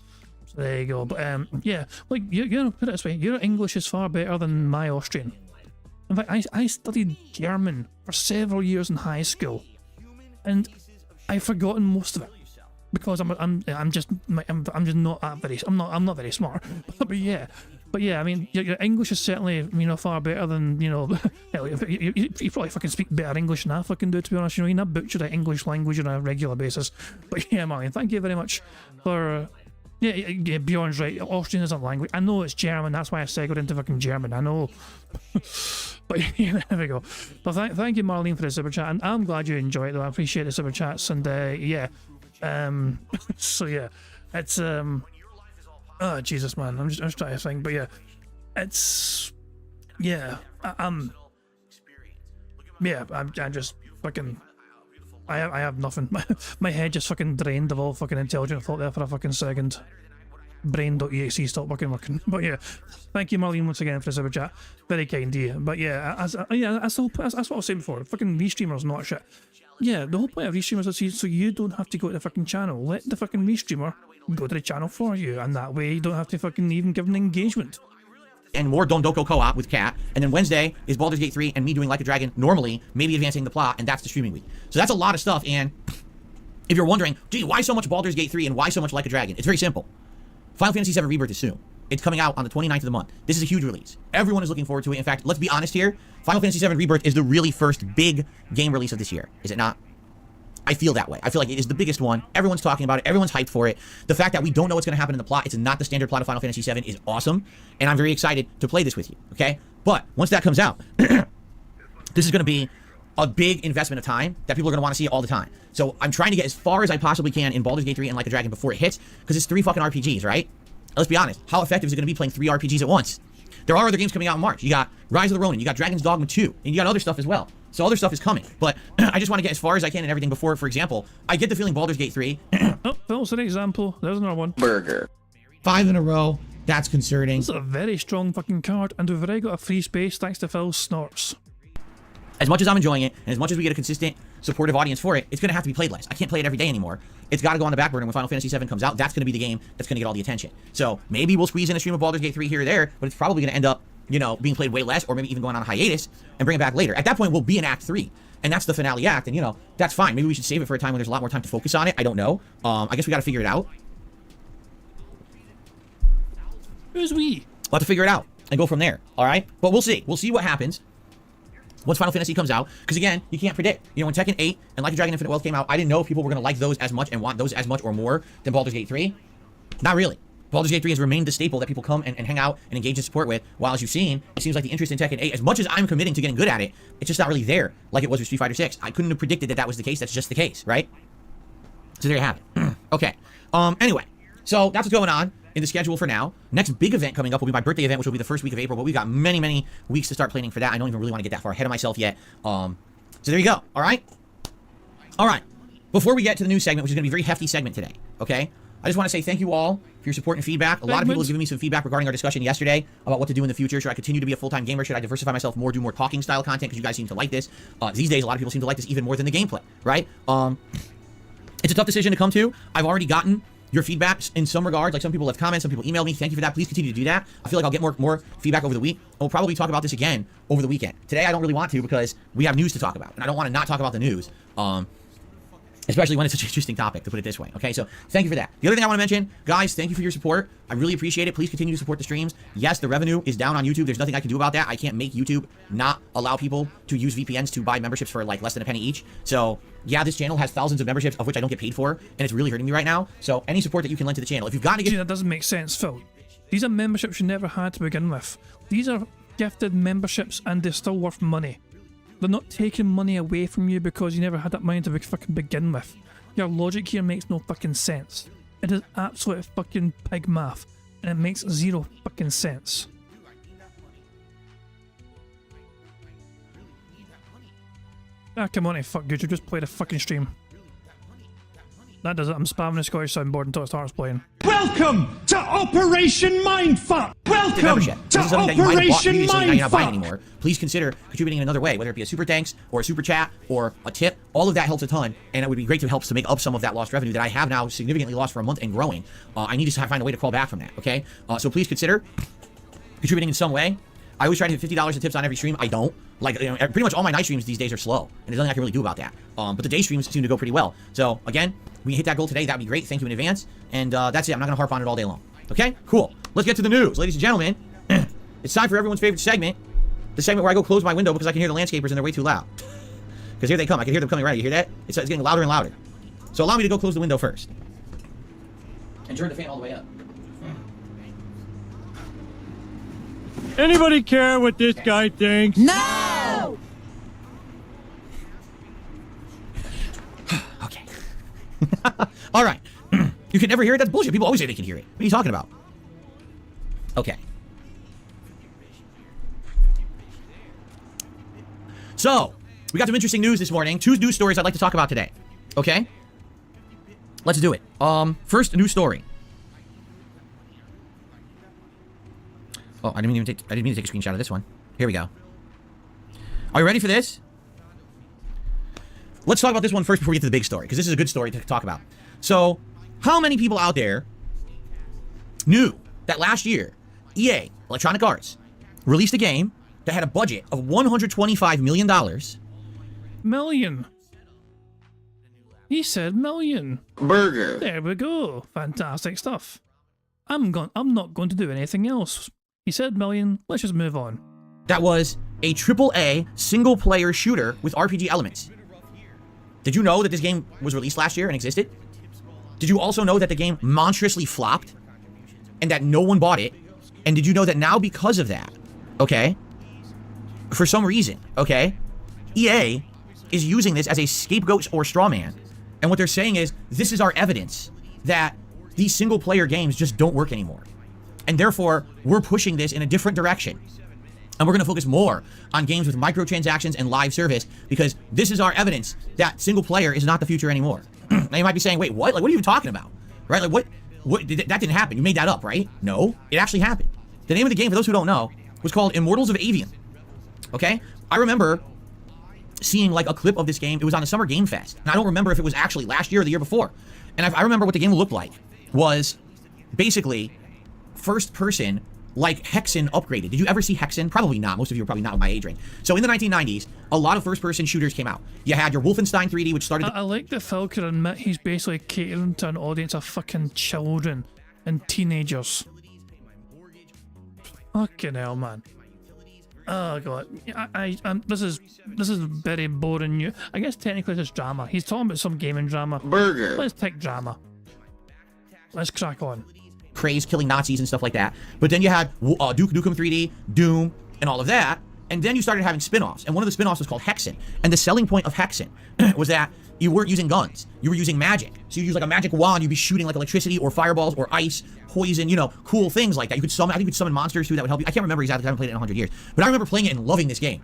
So there you go. But yeah, like, put it this way, your English is far better than my Austrian. In fact, I studied German for several years in high school, and I've forgotten most of it because I'm just not that very. I'm not very smart. But yeah, I mean, your English is certainly, far better than, hell, you probably fucking speak better English than I fucking do, to be honest. You not butcher the English language on a regular basis. But yeah, Marion, thank you very much for, yeah, Bjorn's right, Austrian isn't language. I know it's German, that's why I segued into fucking German, I know. But yeah, there we go. But thank you, Marlene, for the super chat, and I'm glad you enjoy it, though. I appreciate the super chats, and yeah. So yeah, it's, oh, Jesus, man. I'm just trying to think, but yeah, it's, yeah, I'm just fucking, I have nothing. My head just fucking drained of all fucking intelligent thought there for a fucking second. Brain.exe stopped working. But yeah, thank you, Marlene, once again for the super chat. Very kind to you. But yeah, that's what I was saying before. Fucking restreamers, not shit. Yeah, the whole point of restreamers is so you don't have to go to the fucking channel. Let the fucking restreamer go to the channel for you, and that way you don't have to fucking even give an engagement. And more Dondoko co-op with Kat, and then Wednesday is Baldur's Gate 3 and me doing Like a Dragon normally, maybe advancing the plot, and that's the streaming week. So that's a lot of stuff, and if you're wondering, gee, why so much Baldur's Gate 3 and why so much Like a Dragon? It's very simple. Final Fantasy VII Rebirth is soon. It's coming out on the 29th of the month. This is a huge release. Everyone is looking forward to it. In fact, let's be honest here, Final Fantasy VII Rebirth is the really first big game release of this year, is it not? I feel that way. I feel like it is the biggest one. Everyone's talking about it. Everyone's hyped for it. The fact that we don't know what's going to happen in the plot, it's not the standard plot of Final Fantasy VII, is awesome. And I'm very excited to play this with you, okay? But once that comes out, this is going to be a big investment of time that people are going to want to see all the time. So I'm trying to get as far as I possibly can in Baldur's Gate 3 and Like a Dragon before it hits, because it's 3 fucking RPGs, right? Let's be honest. How effective is it going to be playing 3 RPGs at once? There are other games coming out in March. You got Rise of the Ronin, you got Dragon's Dogma 2, and you got other stuff as well. So other stuff is coming, but I just want to get as far as I can and everything before, for example, I get the feeling Baldur's Gate 3... Oh, that's an example. There's another one. Burger. 5 in a row. That's concerning. This is a very strong fucking card, and we've already got a free space thanks to Phil's snorts. As much as I'm enjoying it, and as much as we get a consistent, supportive audience for it, it's going to have to be played less. I can't play it every day anymore. It's got to go on the back burner when Final Fantasy VII comes out. That's going to be the game that's going to get all the attention. So maybe we'll squeeze in a stream of Baldur's Gate 3 here or there, but it's probably going to end up, being played way less, or maybe even going on a hiatus and bring it back later. At that point, we'll be in Act 3. And that's the finale act, and that's fine. Maybe we should save it for a time when there's a lot more time to focus on it. I don't know. I guess we gotta figure it out. Who's we? We'll have to figure it out and go from there, alright? But we'll see. We'll see what happens once Final Fantasy comes out. Because again, you can't predict. When Tekken 8 and Like a Dragon Infinite Wealth came out, I didn't know if people were gonna like those as much and want those as much or more than Baldur's Gate 3. Not really. Baldur's Gate 3 has remained the staple that people come and hang out and engage in support with, while as you've seen, it seems like the interest in Tekken 8, as much as I'm committing to getting good at it, it's just not really there like it was with Street Fighter 6. I couldn't have predicted that that was the case. That's just the case, right? So there you have it. Okay. Anyway, so that's what's going on in the schedule for now. Next big event coming up will be my birthday event, which will be the first week of April, but we've got many weeks to start planning for that. I don't even really want to get that far ahead of myself yet. So there you go. All right? All right. Before we get to the news segment, which is going to be a very hefty segment today, okay? I just want to say thank you all for your support and feedback. A lot of people have given me some feedback regarding our discussion yesterday about what to do in the future. Should I continue to be a full-time gamer? Should I diversify myself more, do more talking style content? Because you guys seem to like this. These days, a lot of people seem to like this even more than the gameplay, right? It's a tough decision to come to. I've already gotten your feedback in some regards. Like some people left comments, some people emailed me. Thank you for that. Please continue to do that. I feel like I'll get more feedback over the week. We'll probably talk about this again over the weekend. Today, I don't really want to because we have news to talk about, and I don't want to not talk about the news. Especially when it's such an interesting topic, to put it this way. Okay, so thank you for that. The other thing I want to mention, guys, thank you for your support. I really appreciate it. Please continue to support the streams. Yes, the revenue is down on YouTube. There's nothing I can do about that. I can't make YouTube not allow people to use VPNs to buy memberships for like less than a penny each. So yeah, this channel has thousands of memberships, of which I don't get paid for, and it's really hurting me right now. So any support that you can lend to the channel, if you've got to get... That doesn't make sense, Phil. These are memberships you never had to begin with. These are gifted memberships, and they're still worth money. They're not taking money away from you because you never had that money to fucking begin with. Your logic here makes no fucking sense. It is absolute fucking pig math, and it makes zero fucking sense. Ah, come on, fuck YouTube, just play the fucking stream. That does it. I'm spamming the Scottish soundboard until it starts playing. Welcome to Operation Mindfuck! Welcome to this is something that you might have bought Operation previously and now you're not buying Mindfuck! anymore. Please consider contributing in another way, whether it be a super thanks or a super chat or a tip. All of that helps a ton, and it would be great to help to make up some of that lost revenue that I have now significantly lost for a month and growing. I need to find a way to crawl back from that, okay? So please consider contributing in some way. I always try to hit $50 of tips on every stream. I don't. Like, you know, pretty much all my night streams these days are slow, and there's nothing I can really do about that. But the day streams seem to go pretty well. So, again, we hit that goal today. That would be great. Thank you in advance. And that's it. I'm not going to harp on it all day long. Okay? Cool. Let's get to the news. Ladies and gentlemen, it's time for everyone's favorite segment. The segment where I go close my window because I can hear the landscapers and they're way too loud. Because here they come. I can hear them coming right. You hear that? It's getting louder and louder. So allow me to go close the window first. And turn the fan all the way up. Anybody care what this guy thinks? No! Okay. All right. You can never hear it? That's bullshit. People always say they can hear it. What are you talking about? Okay. So, we got some interesting news this morning. 2 news stories I'd like to talk about today. Okay? Let's do it. First news story. Oh, I didn't mean to take a screenshot of this one. Here we go. Are you ready for this? Let's talk about this one first before we get to the big story, because this is a good story to talk about. So, how many people out there knew that last year, EA, Electronic Arts, released a game that had a budget of $125 million? Million. He said million. Burger. There we go. Fantastic stuff. I'm not going to do anything else. He said million. Let's just move on. That was a AAA single-player shooter with RPG elements. Did you know that this game was released last year and existed? Did you also know that the game monstrously flopped and that no one bought it? And did you know that now because of that, okay, for some reason, okay, EA is using this as a scapegoat or straw man. And what they're saying is, this is our evidence that these single-player games just don't work anymore. And therefore, we're pushing this in a different direction. And we're going to focus more on games with microtransactions and live service, because this is our evidence that single player is not the future anymore. Now you might be saying, wait, what? Like, what are you even talking about? Right? Like, what that didn't happen. You made that up, right? No, it actually happened. The name of the game, for those who don't know, was called Immortals of Avian. Okay? I remember seeing like a clip of this game. It was on the Summer Game Fest. And I don't remember if it was actually last year or the year before. And I remember what the game looked like was basically first person, like Hexen upgraded. Did you ever see Hexen? Probably not. Most of you are probably not my age range. So in the 1990s, a lot of first-person shooters came out. You had your Wolfenstein 3D, which started... I like that Phil could admit he's basically catering to an audience of fucking children and teenagers. Fucking hell, man. Oh god, this is very boring. I guess technically it's drama. He's talking about some gaming drama. Burger. Let's take drama. Let's crack on. craze, killing Nazis and stuff like that. But then you had Duke Nukem 3D, Doom, and all of that. And then you started having spin-offs. And one of the spin-offs was called Hexen. And the selling point of Hexen was that you weren't using guns. You were using magic. So you use like a magic wand, you'd be shooting like electricity or fireballs or ice, poison, you know, cool things like that. You could summon, I think you could summon monsters too that would help you. I can't remember exactly, I haven't played it in 100 years. But I remember playing it and loving this game.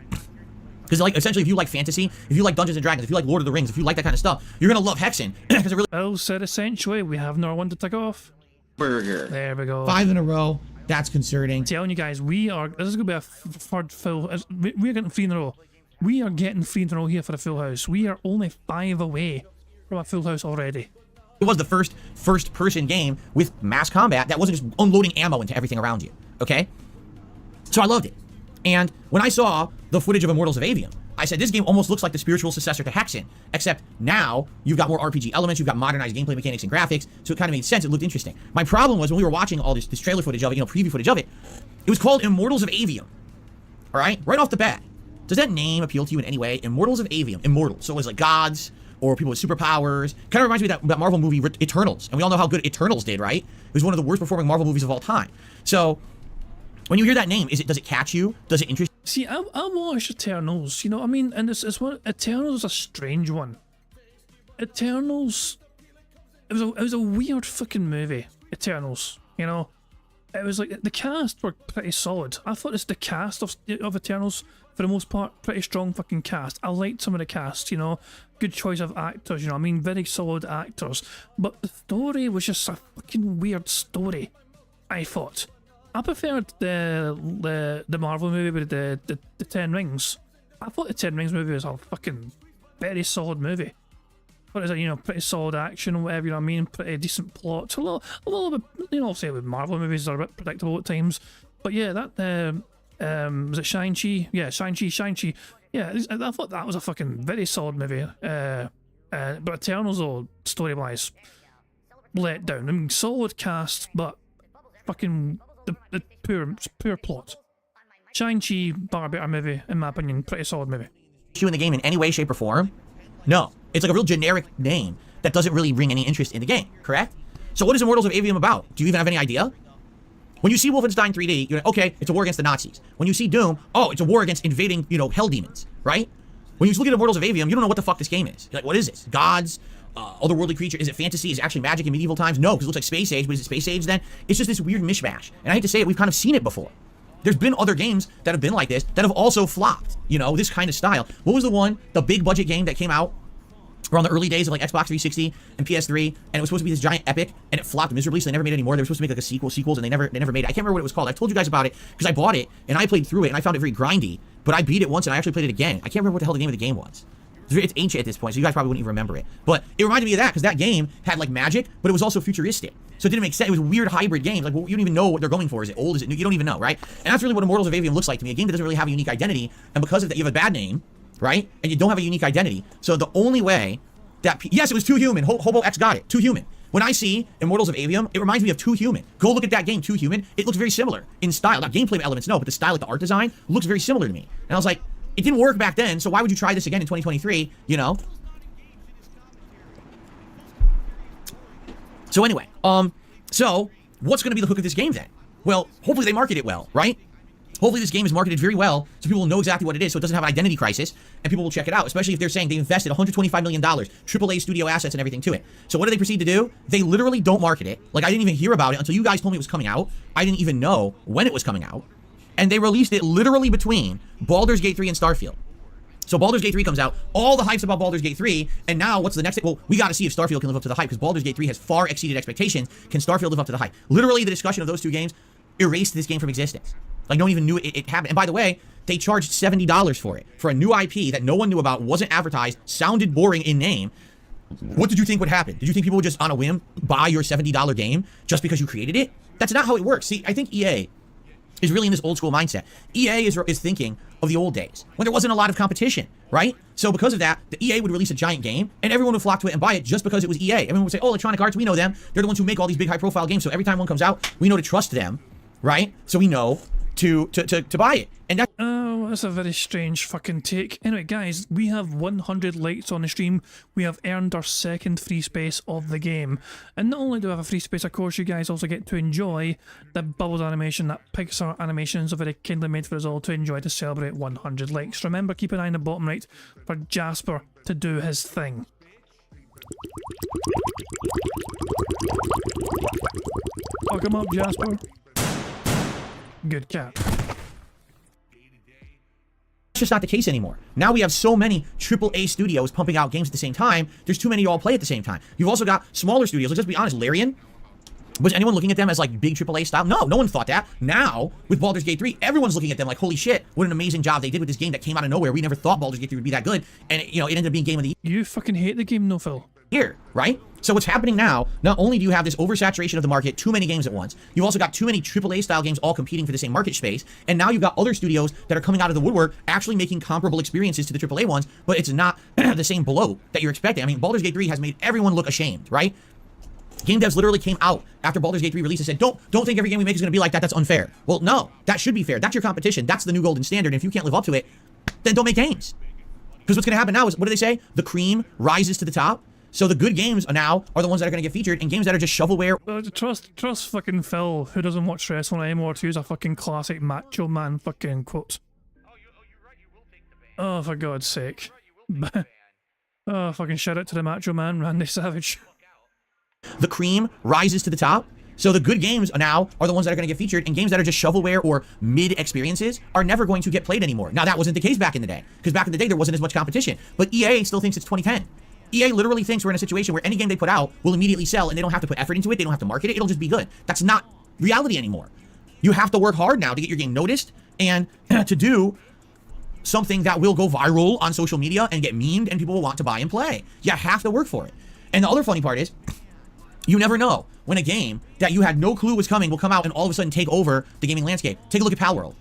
Because like essentially if you like fantasy, if you like Dungeons and Dragons, if you like Lord of the Rings, if you like that kind of stuff, you're gonna love Hexen. Because it really Well said, essentially. We have another one to tick off. Burger. There we go. 5 in a row. That's concerning. Telling you guys, this is gonna be a third full. We're getting 3 in a row. We are getting 3 in a row here for a full house. We are only 5 away from a full house already. It was the first person game with mass combat that wasn't just unloading ammo into everything around you. Okay? So I loved it. And when I saw the footage of Immortals of Avium, I said, this game almost looks like the spiritual successor to Hexen, except now you've got more RPG elements, you've got modernized gameplay mechanics and graphics, so it kind of made sense, it looked interesting. My problem was when we were watching all this trailer footage of it, preview footage of it, it was called Immortals of Avium. Alright? Right off the bat. Does that name appeal to you in any way? Immortals of Avium. Immortal. So it was like gods, or people with superpowers. Kind of reminds me of that Marvel movie, Eternals. And we all know how good Eternals did, right? It was one of the worst performing Marvel movies of all time. So, when you hear that name, does it catch you? Does it interest you? See, I watched Eternals, you know what I mean? And it's one. Eternals is a strange one. Eternals, it was a weird fucking movie. Eternals, you know, it was like the cast were pretty solid. I thought it's the cast of Eternals for the most part, pretty strong fucking cast. I liked some of the cast, you know, good choice of actors, you know, I mean, very solid actors. But the story was just a fucking weird story, I thought. I preferred the Marvel movie with the 10 Rings. I thought the 10 Rings movie was a fucking very solid movie. But it's a, you know, pretty solid action or whatever, you know what I mean? Pretty decent plot. A little bit, you know, obviously with Marvel movies are a bit predictable at times. But yeah, that, was it Shang-Chi? Yeah, Shang-Chi. Yeah, I thought that was a fucking very solid movie. But Eternals, though, story-wise, let down. I mean, solid cast, but fucking the poor plot. Shang-Chi, bar better movie, in my opinion, pretty solid movie. You in the game in any way, shape, or form? No. It's like a real generic name that doesn't really bring any interest in the game, correct? So what is Immortals of Avium about? Do you even have any idea? When you see Wolfenstein 3D, you're like, okay, it's a war against the Nazis. When you see Doom, oh, it's a war against invading, you know, hell demons, right? When you look at Immortals of Avium, you don't know what the fuck this game is. You're like, what is this? Gods? Otherworldly creature? Is it fantasy? Is it actually magic in medieval times? No, because it looks like Space Age, but is it Space Age then? It's just this weird mishmash. And I hate to say it, we've kind of seen it before. There's been other games that have been like this that have also flopped, you know, this kind of style. What was the big budget game that came out around the early days of like Xbox 360 and PS3, and it was supposed to be this giant epic, and it flopped miserably, so they never made it anymore. They were supposed to make like a sequels, and they never made it. I can't remember what it was called. I told you guys about it because I bought it and I played through it and I found it very grindy, but I beat it once and I actually played it again. I can't remember what the hell the name of the game was. It's ancient at this point, so you guys probably wouldn't even remember it. But it reminded me of that because that game had like magic, but it was also futuristic. So it didn't make sense. It was weird hybrid games. Like, well, you don't even know what they're going for. Is it old? Is it new? You don't even know, right? And that's really what Immortals of Avium looks like to me. A game that doesn't really have a unique identity, and because of that, you have a bad name, right? And you don't have a unique identity. So the only way that yes, it was Too Human. Hobo X got it. Too Human. When I see Immortals of Avium, it reminds me of Too Human. Go look at that game, Too Human. It looks very similar in style. Not gameplay elements, no, but the style, like the art design, looks very similar to me. And I was like, it didn't work back then, so why would you try this again in 2023? You know. So anyway, so what's going to be the hook of this game then? Well, hopefully they market it well, right? Hopefully this game is marketed very well so people will know exactly what it is, so it doesn't have an identity crisis, and people will check it out, especially if they're saying they invested $125 million, AAA studio assets and everything to it. So what do they proceed to do? They literally don't market it. Like, I didn't even hear about it until you guys told me it was coming out. I didn't even know when it was coming out. And they released it literally between Baldur's Gate 3 and Starfield. So Baldur's Gate 3 comes out, all the hype's about Baldur's Gate 3, and now what's the next thing? Well, we got to see if Starfield can live up to the hype, because Baldur's Gate 3 has far exceeded expectations. Can Starfield live up to the hype? Literally, the discussion of those two games erased this game from existence. Like, no one even knew it happened. And by the way, they charged $70 for it, for a new IP that no one knew about, wasn't advertised, sounded boring in name. What did you think would happen? Did you think people would just, on a whim, buy your $70 game just because you created it? That's not how it works. See, I think EA is really in this old school mindset. EA is thinking of the old days when there wasn't a lot of competition, right? So because of that, the EA would release a giant game and everyone would flock to it and buy it just because it was EA. Everyone would say, oh, Electronic Arts, we know them. They're the ones who make all these big high profile games. So every time one comes out, we know to trust them, right? So we know to buy it. And that's Oh, that's a very strange fucking take. Anyway, guys, we have 100 likes on the stream. We have earned our second free space of the game. And not only do we have a free space, of course, you guys also get to enjoy the Bubbles animation that Pixar Animations are very kindly made for us all to enjoy to celebrate 100 likes. Remember, keep an eye on the bottom right for Jasper to do his thing. Fuck him up, Jasper. Good cat. just not the case anymore. Now we have so many AAA studios pumping out games at the same time. There's too many to all play at the same time. You've also got smaller studios. Let's just be honest, Larian, was anyone looking at them as like big AAA style? No, no one thought that. Now, with Baldur's Gate 3, everyone's looking at them like, holy shit, what an amazing job they did with this game that came out of nowhere. We never thought Baldur's Gate 3 would be that good. And, you know, it ended up being Game of the You fucking hate the game, no, Phil. Year, right? So what's happening now, not only do you have this oversaturation of the market, too many games at once, you've also got too many AAA style games all competing for the same market space, and now you've got other studios that are coming out of the woodwork actually making comparable experiences to the AAA ones, but it's not the same bloat that you're expecting. I mean, Baldur's Gate 3 has made everyone look ashamed, right? Game devs literally came out after Baldur's Gate 3 release and said, don't think every game we make is going to be like that. That's unfair. Well, no, that should be fair. That's your competition. That's the new golden standard. And if you can't live up to it, then don't make games. Because what's going to happen now is, what do they say? The cream rises to the top. So the good games now are the ones that are going to get featured, and games that are just shovelware. Trust fucking Phil, who doesn't watch wrestling anymore, to use a fucking classic Macho Man fucking quote. Oh, for God's sake. Oh, fucking shout out to the Macho Man, Randy Savage. The cream rises to the top. So the good games now are the ones that are going to get featured, and games that are just shovelware or mid experiences are never going to get played anymore. Now, that wasn't the case back in the day, because back in the day, there wasn't as much competition. But EA still thinks it's 2010. EA literally thinks we're in a situation where any game they put out will immediately sell, and they don't have to put effort into it. They don't have to market it. It'll just be good. That's not reality anymore. You have to work hard now to get your game noticed and to do something that will go viral on social media and get memed and people will want to buy and play. You have to work for it. And the other funny part is, you never know when a game that you had no clue was coming will come out and all of a sudden take over the gaming landscape. Take a look at Palworld.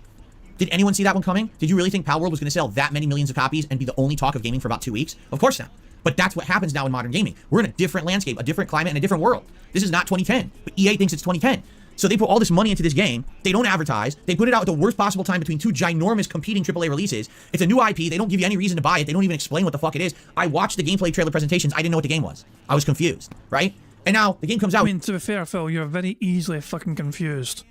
Did anyone see that one coming? Did you really think Palworld was going to sell that many millions of copies and be the only talk of gaming for about 2 weeks? Of course not. But that's what happens now in modern gaming. We're in a different landscape, a different climate, and a different world. This is not 2010, but EA thinks it's 2010. So they put all this money into this game. They don't advertise. They put it out at the worst possible time between two ginormous competing AAA releases. It's a new IP. They don't give you any reason to buy it. They don't even explain what the fuck it is. I watched the gameplay trailer presentations. I didn't know what the game was. I was confused, right? And now the game comes out. I mean, to be fair, Phil, you're very easily fucking confused.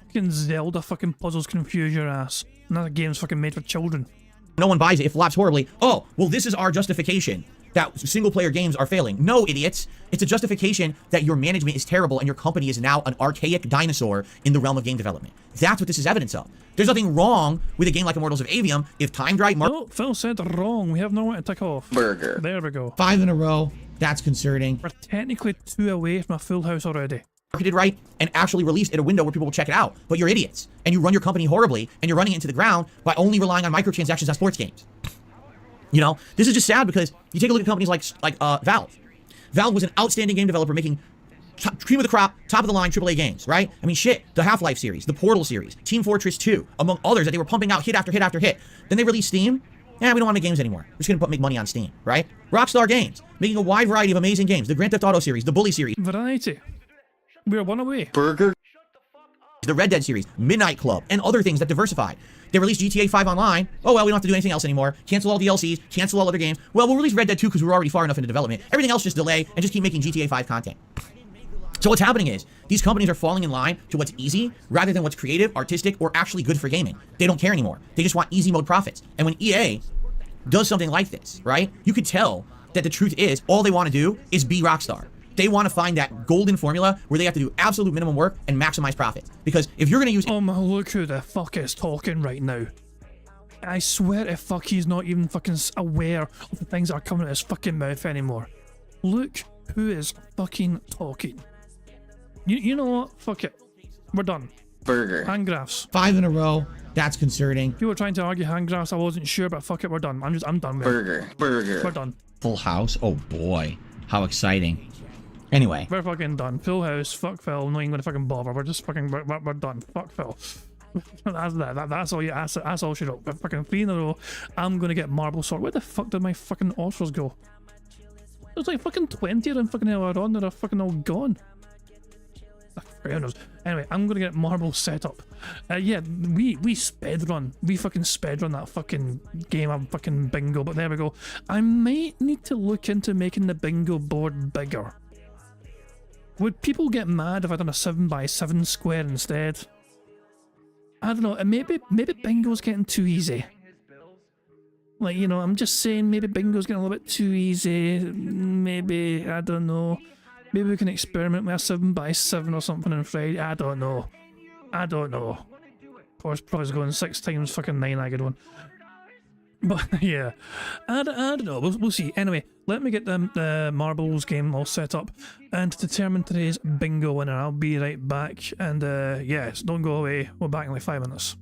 Fucking Zelda fucking puzzles confuse your ass. And that game's fucking made for children. No one buys it. It flops horribly. Oh, well, this is our justification that single-player games are failing. No, idiots. It's a justification that your management is terrible and your company is now an archaic dinosaur in the realm of game development. That's what this is evidence of. There's nothing wrong with a game like Immortals of Avium if timed right. No, Phil said wrong. We have nowhere to tick off. Burger. There we go. 5 in a row. That's concerning. We're technically 2 away from a full house already. Marketed right and actually released at a window where people will check it out. But you're idiots. And you run your company horribly and you're running it into the ground by only relying on microtransactions on sports games. You know, this is just sad because you take a look at companies like Valve. Valve was an outstanding game developer making cream of the crop, top of the line AAA games, right? I mean, shit, the Half-Life series, the Portal series, Team Fortress 2, among others that they were pumping out hit after hit after hit. Then they released Steam. Yeah, we don't want to make games anymore. We're just going to make money on Steam, right? Rockstar Games, making a wide variety of amazing games. The Grand Theft Auto series, the Bully series. Variety. We're 1 away. Burger. The Red Dead series, Midnight Club, and other things that diversified. They released GTA 5 online. Oh, well, we don't have to do anything else anymore. Cancel all DLCs, cancel all other games. Well, we'll release Red Dead 2 because we're already far enough into development. Everything else just delay and just keep making GTA 5 content. So what's happening is, these companies are falling in line to what's easy rather than what's creative, artistic, or actually good for gaming. They don't care anymore. They just want easy mode profits. And when EA does something like this, right, you could tell that the truth is, all they want to do is be Rockstar. They want to find that golden formula where they have to do absolute minimum work and maximize profit. Because if you're going to use... Look who the fuck is talking right now. I swear to fuck he's not even fucking aware of the things that are coming out of his fucking mouth anymore. Look who is fucking talking. You know what? Fuck it. We're done. Burger. Hand graphs. 5 in a row. That's concerning. People were trying to argue hand graphs. I wasn't sure, but fuck it. We're done. I'm done with it. Burger. Burger. We're done. Full House? Oh boy. How exciting. Anyway. We're fucking done. Full house. Fuck Phil. No, ain't gonna fucking bother. We're just fucking. We're done. Fuck Phil. That's that. That's all you. That's all she wrote. But fucking 3 in a row. I'm gonna get marble sword. Where the fuck did my fucking offers go? There's like fucking 20 of them fucking earlier on that are fucking all gone. Okay, who knows? Anyway, I'm gonna get marble set up. Yeah, we sped run. We fucking sped run that fucking game of fucking bingo. But there we go. I might need to look into making the bingo board bigger. Would people get mad if I done a 7x7 square instead? I don't know. Maybe bingo's getting too easy. Like, you know, I'm just saying maybe bingo's getting a little bit too easy. Maybe, I don't know. Maybe we can experiment with a 7x7 or something on Friday. I don't know. I don't know. Of course, probably going 6 times fucking 9, I get one. But yeah, I don't know. We'll see. Anyway, let me get the marbles game all set up and to determine today's bingo winner. I'll be right back. And yes, don't go away. We're back in like 5 minutes.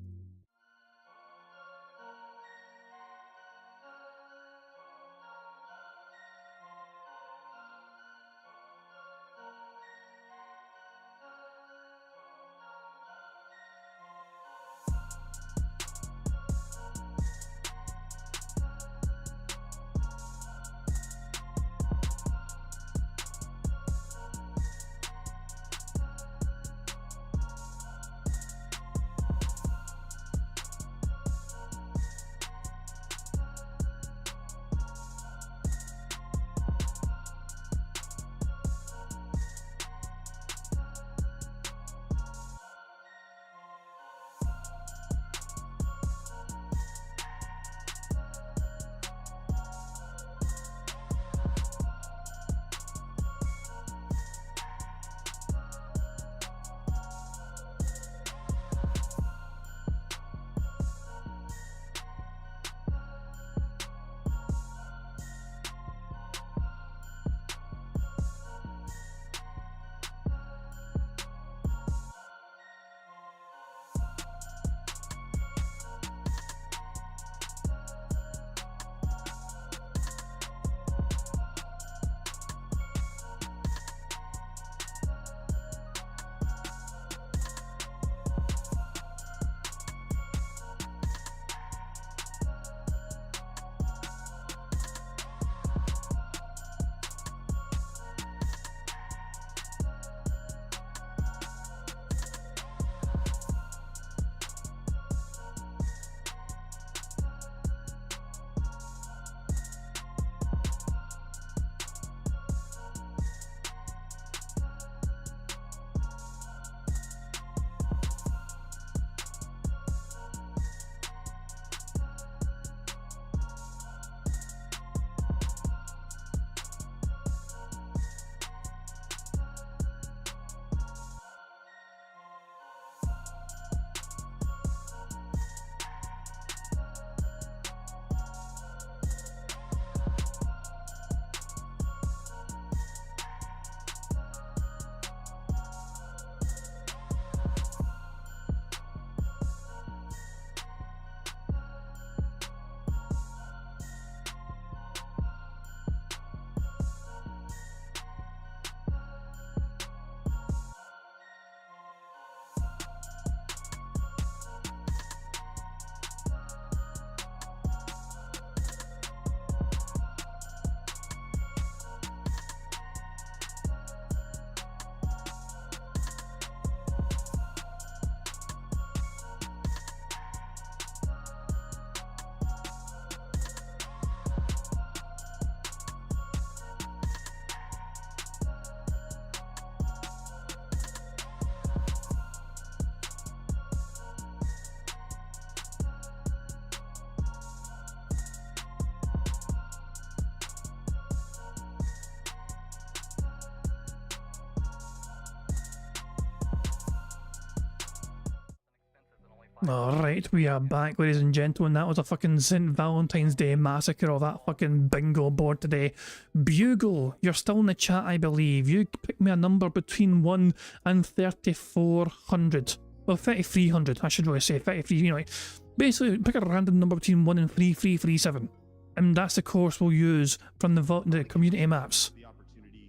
Alright, we are back, ladies and gentlemen. That was a fucking St. Valentine's Day massacre of that fucking bingo board today. Bugle, you're still in the chat, I believe. You picked me a number between 1 and 3,400. Well, 3,300, I should really say. 33, you know, like, basically, pick a random number between 1 and 3,337. And that's the course we'll use from the community maps.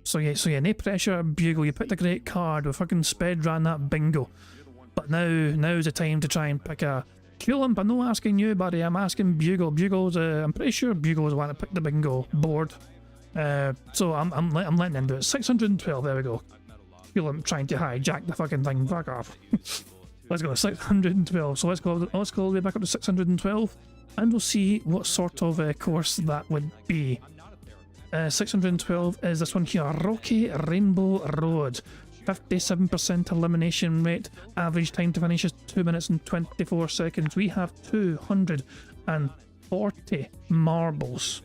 So yeah, no pressure, Bugle. You picked a great card. We fucking sped ran that bingo. But now's the time to try and pick a Coolump. I'm not asking you, buddy. I'm asking Bugle. Bugle's, I'm pretty sure Bugle's the one that picked the bingo board. So I'm letting him do it. 612. There we go. feel I'm trying to hijack the fucking thing. Fuck off. Let's go to 612. So let's go all the way back up to 612, and we'll see what sort of course that would be. 612 is this one here, Rocky Rainbow Road. 57% elimination rate. Average time to finish is 2 minutes and 24 seconds. We have 240 marbles.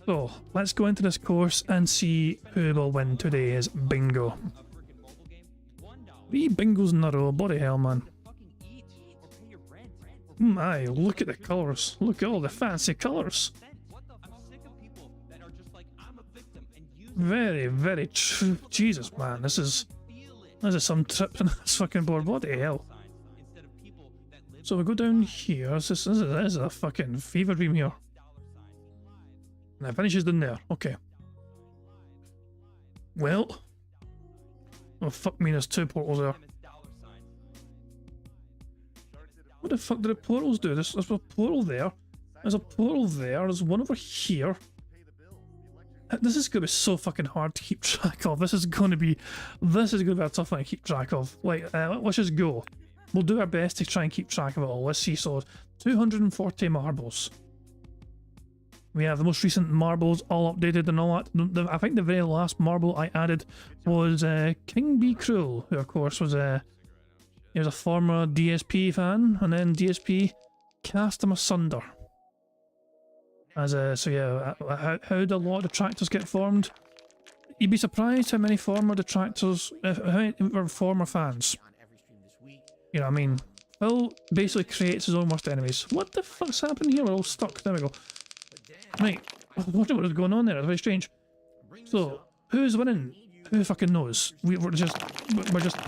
So let's go into this course and see who will win today's bingo. 3 bingos in a row, bloody hell, man. My, look at the colours. Look at all the fancy colours. Very, very true. Jesus, man, this is some trip in this fucking board. What the hell? So we go down here. This is a fucking fever dream here. And it finishes down there. Okay. Well. Oh, fuck me, there's 2 portals there. What the fuck did the portals do? There's a portal there. There's a portal there. There's one over here. This is gonna be so fucking hard to keep track of. This is gonna be a tough one to keep track of. Like, let's just go. We'll do our best to try and keep track of it all. Let's see. So, 240 marbles. We have the most recent marbles all updated and all that. I think the very last marble I added was King Be Cruel, who of course was he was a former DSP fan, and then DSP cast him asunder. So yeah, how do a lot of detractors get formed? You'd be surprised how many former detractors, how many were former fans. You know what I mean? Phil basically creates his own worst enemies. What the fuck's happening here? We're all stuck. There we go. Right, I wonder what is going on there. It's very strange. So, who's winning? Who fucking knows? We're just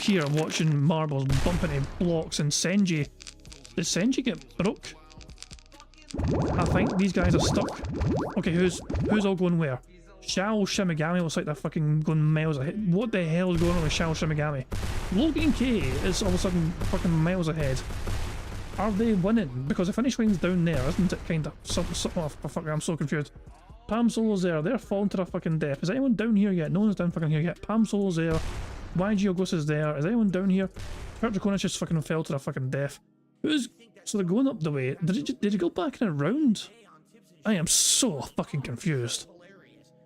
here watching marbles bumping into blocks, and Senji. Did Senji get broke? I think these guys are stuck. Okay, who's all going where? Shao Shimigami looks like they're fucking going miles ahead. What the hell is going on with Shao Shimigami? Logan K is all of a sudden fucking miles ahead. Are they winning? Because the finish line's down there, isn't it? Kinda. Oh, fuck, I'm so confused. Pam Solo's there. They're falling to their fucking death. Is anyone down here yet? No one's down fucking here yet. Pam Solo's there. YG Ogos is there. Is anyone down here? Kurt Draconis just fucking fell to their fucking death. So they're going up the way. Did he go back in a round? I am so fucking confused.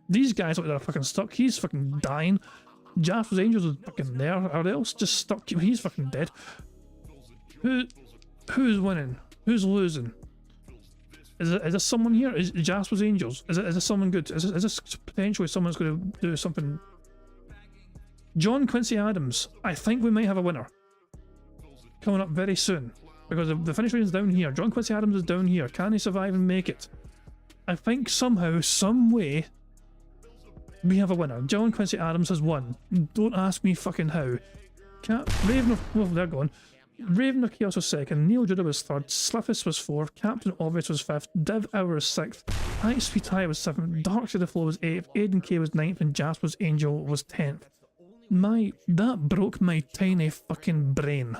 These guys look like they're fucking stuck. He's fucking dying. Jasper's Angels is fucking there. Are they else just stuck? He's fucking dead. Who's winning? Who's losing? Is there someone here? Is Jasper's Angels? Is this someone good? Is this potentially someone that's going to do something? John Quincy Adams. I think we might have a winner coming up very soon, because the finish line is down here. John Quincy Adams is down here. Can he survive and make it? I think somehow, some way, we have a winner. John Quincy Adams has won. Don't ask me fucking how. Raven, well, they're gone. Raven of Chaos was second, Neil Judah was third, Sliffus was fourth, Captain Obvious was fifth, Div Hour was sixth, Ice Sweet High was seventh, Dark Side of the Flow was eighth, Aiden K was ninth, and Jasper's Angel was 10th. That broke my tiny fucking brain.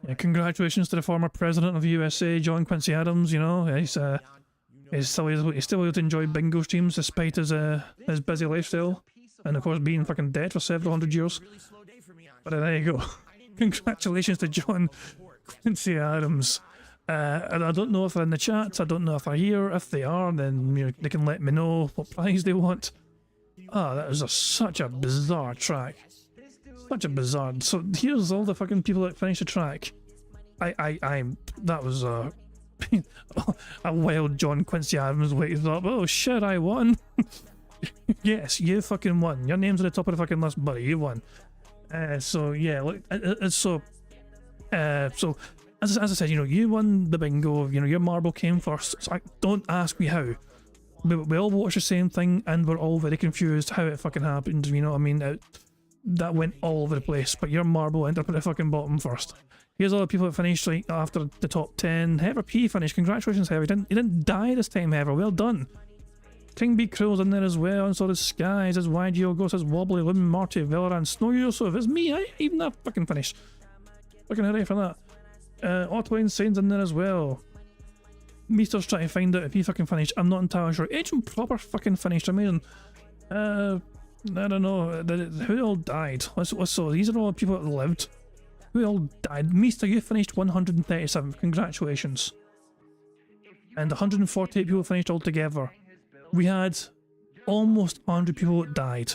Yeah, congratulations to the former president of the USA, John Quincy Adams. You know, he's still able to enjoy bingo streams despite his busy lifestyle, and of course being fucking dead for several hundred years. But there you go. Congratulations to John Quincy Adams. And I don't know if they're in the chat. I don't know if they're here. If they are, then they can let me know what prize they want. Ah, that was such a bizarre track. Such a bizarre. So here's all the fucking people that finished the track. That was a wild John Quincy Adams way to thought, oh shit, I won. Yes, you fucking won. Your name's at the top of the fucking list, buddy. You won. So yeah, look, so as I said, you won the bingo. Your marble came first. So don't ask me how. We all watched the same thing, and we're all very confused how it fucking happened. You know what I mean? That went all over the place. But your marble ended up at the fucking bottom first. Here's all the people that finished right after the top 10. Heather P finished. Congratulations, Heather. You didn't die this time, Heather. Well done. King B. Crow's in there as well, and so does Skies, as YGO Ghost, as Wobbly, Lim, Marty, Velaran, Snow Yusuf, it's me, even that fucking finished. Fucking hooray for that. Otto Insane's in there as well. Meester's trying to find out if he fucking finished. I'm not entirely sure. Agent Proper fucking finished, amazing. I don't know. Who all died? So these are all the people that lived. Who all died? Meester, you finished 137. Congratulations. And 148 people finished altogether. We had almost 100 people that died.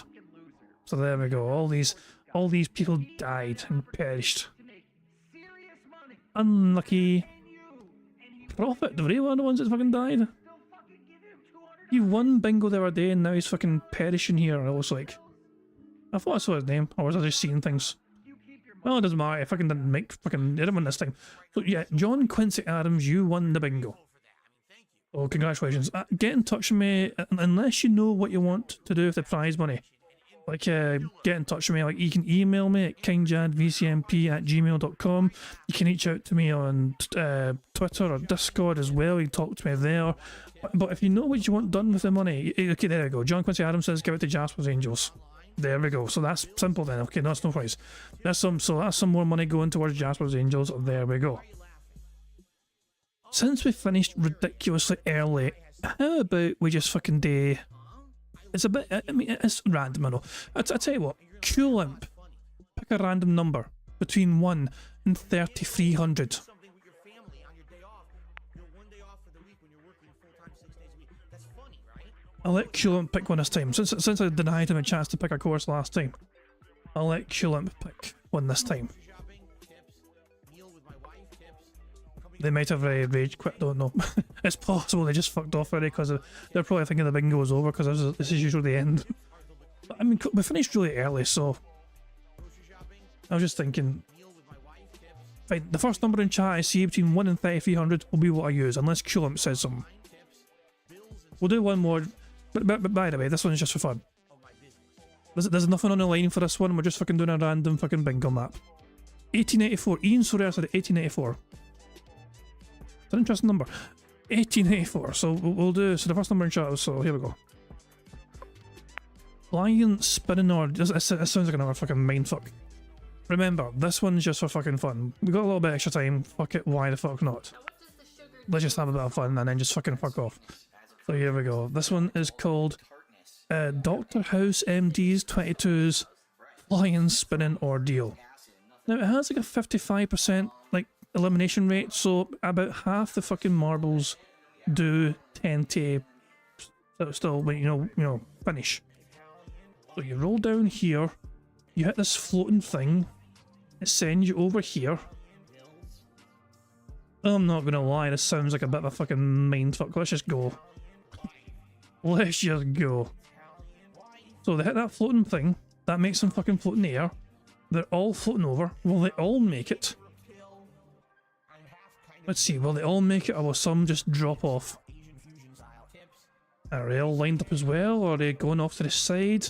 So there we go. All these people died and perished. Unlucky. Profit, the real one, the ones that fucking died. He won bingo the other day and now he's fucking perishing here. I was like, I thought I saw his name, or was I just seeing things? Well, it doesn't matter. I fucking didn't make fucking didn't win this time. So yeah, John Quincy Adams, you won the bingo. Oh, congratulations. Get in touch with me unless you know what you want to do with the prize money. Like, get in touch with me. Like, you can email me at kingjadvcmp@gmail.com. You can reach out to me on Twitter or Discord as well. You can talk to me there. But if you know what you want done with the money, okay, there we go. John Quincy Adams says give it to Jasper's Angels. There we go. So that's simple then. Okay, that's no price. That's some more money going towards Jasper's Angels. There we go. Since we finished ridiculously early, how about we just fucking do... It's a bit... I mean, it's random, I know. I tell you what, Cool Imp. Pick a random number between 1 and 3,300. I'll let Cool Imp pick one this time. Since I denied him a chance to pick a course last time, I'll let Cool Imp pick one this time. They might have rage quit, I don't know. It's possible they just fucked off already because they're probably thinking the bingo was over because this is usually the end. But, I mean, we finished really early, so I was just thinking, fine, the first number in chat I see between 1 and 3,300 will be what I use, unless Cool Imp says something. We'll do one more, but by the way, this one's just for fun. There's nothing on the line for this one, we're just fucking doing a random fucking bingo map. 1884, Ian Soria said 1884. It's an interesting number. 1884, so we'll do, so the first number in chat, so here we go. Lion spinning or, this sounds like another fucking mindfuck. Remember, this one's just for fucking fun. We got a little bit extra time, fuck it, why the fuck not? Let's just have a bit of fun and then just fucking fuck off. So here we go. This one is called Dr. House MD's 22's Lion Spinning Ordeal. Now it has like a 55% like elimination rate, so about half the fucking marbles do tend to still, you know, finish. So you roll down here, you hit this floating thing, it sends you over here. I'm not gonna lie, this sounds like a bit of a fucking mindfuck. Let's just go. Let's just go. So they hit that floating thing, that makes them fucking float in the air. They're all floating over. Will they all make it? Let's see, will they all make it or will some just drop off? Are they all lined up as well, or are they going off to the side?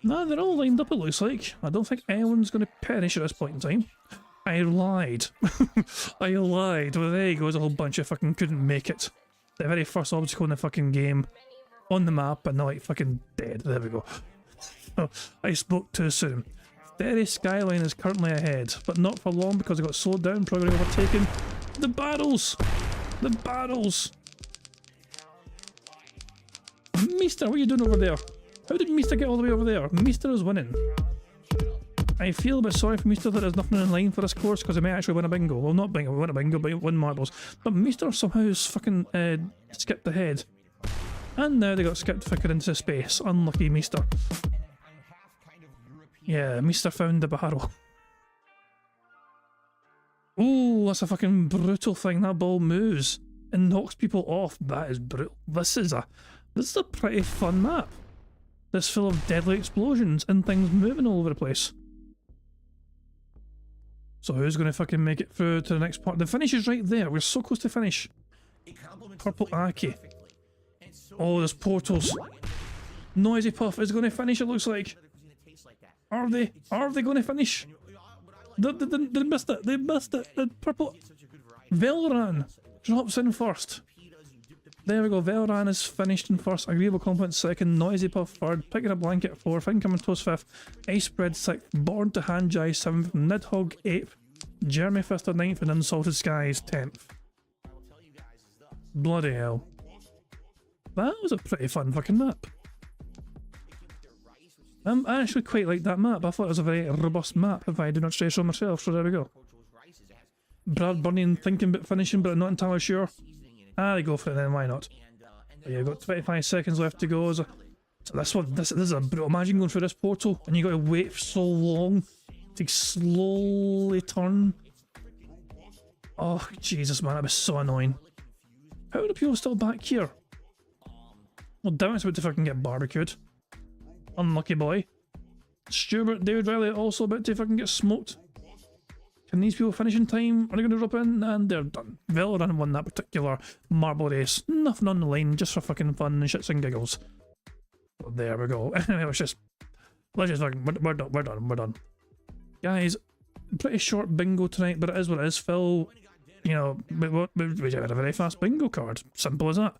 No, they're all lined up it looks like. I don't think anyone's going to perish at this point in time. I lied. I lied. Well, there you go, there's a whole bunch of fucking couldn't make it. The very first obstacle in the fucking game. On the map, and they're like fucking dead. There we go. Oh, I spoke too soon. Derry Skyline is currently ahead, but not for long because it got slowed down, probably overtaken. The barrels! The barrels! Meester, what are you doing over there? How did Meester get all the way over there? Meester is winning. I feel a bit sorry for Meester that there's nothing in line for this course because he may actually win a bingo. Well, not bingo, we win a bingo, but he win marbles. But Meester somehow has fucking skipped ahead. And now they got skipped fucking into space. Unlucky Meester. Yeah, Meester found the barrel. Ooh, that's a fucking brutal thing. That ball moves and knocks people off. That is brutal. This is a pretty fun map. This full of deadly explosions and things moving all over the place. So who's going to fucking make it through to the next part? The finish is right there. We're so close to finish. Purple Aki. Oh, there's portals. Noisy Puff is going to finish, it looks like. Are they? Are they going to finish? They missed it. They missed it. The purple... Velran drops in first. There we go. Velran is finished in first. Agreeable Compliment second. Noisy Puff third. Picking a Blanket fourth. Incoming Toast fifth. Ice Spread sixth. Born to Handjai seventh. Nidhogg eighth. Jeremy Fister ninth. And Unsalted Skies 10th. Bloody hell. That was a pretty fun fucking map. I actually quite like that map. I thought it was a very robust map, if I do not say so myself, so there we go. Brad Bunyan thinking about finishing, but I'm not entirely sure. They go for it then, why not? But yeah, you've got 25 seconds left to go. So this is a brutal. Imagine going through this portal and you got to wait so long to slowly turn. Oh, Jesus, man, that was so annoying. How are the people still back here? Well, damn, it's about to fucking get barbecued. Unlucky boy. Stuart, David Riley also about to fucking get smoked. Can these people finish in time? Are they going to drop in? And they're done. Veloran won that particular marble race. Nothing on the line, just for fucking fun and shits and giggles. So there we go. Anyway, let's just fucking, we're done. Guys, pretty short bingo tonight, but it is what it is. Phil, you know, we had a very fast bingo card. Simple as that.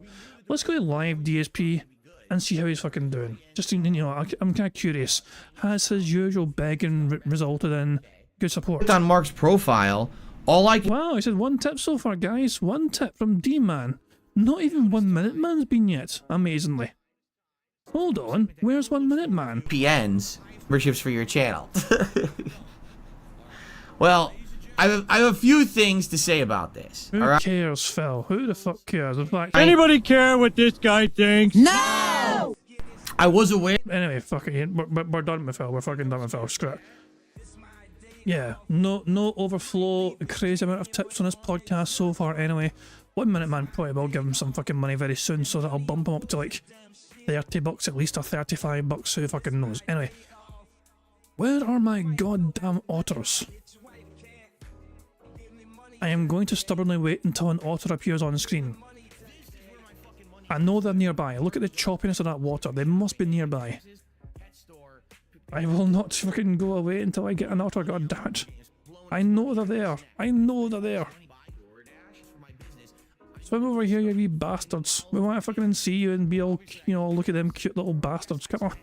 Let's go to live DSP and see how he's fucking doing. Just, you know, I'm kind of curious. Has his usual begging resulted in good support? On Mark's profile, all I can... Wow, he said 1 tip so far, guys. 1 tip from D-Man. Not even 1 minute man's been yet, amazingly. Hold on, where's 1 minute man? PNs, memberships for your channel. Well, I have a few things to say about this. Who cares, Phil? Who the fuck cares? In fact, Anybody care what this guy thinks? I was aware. anyway, fuck it. We're done with Phil. We're fucking done with Phil. Screw it. Yeah, no overflow, crazy amount of tips on this podcast so far anyway. 1 minute man probably will give him some fucking money very soon, so that'll bump him up to like $30 at least, or $35, who fucking knows. Anyway, where are my goddamn otters? I am going to stubbornly wait until an otter appears on screen. I know they're nearby. Look at the choppiness of that water. They must be nearby. I will not fucking go away until I get an otter, goddammit. I know they're there. I know they're there. Swim over here, you wee bastards. We want to fucking see you and be all, you know, look at them cute little bastards. Come on.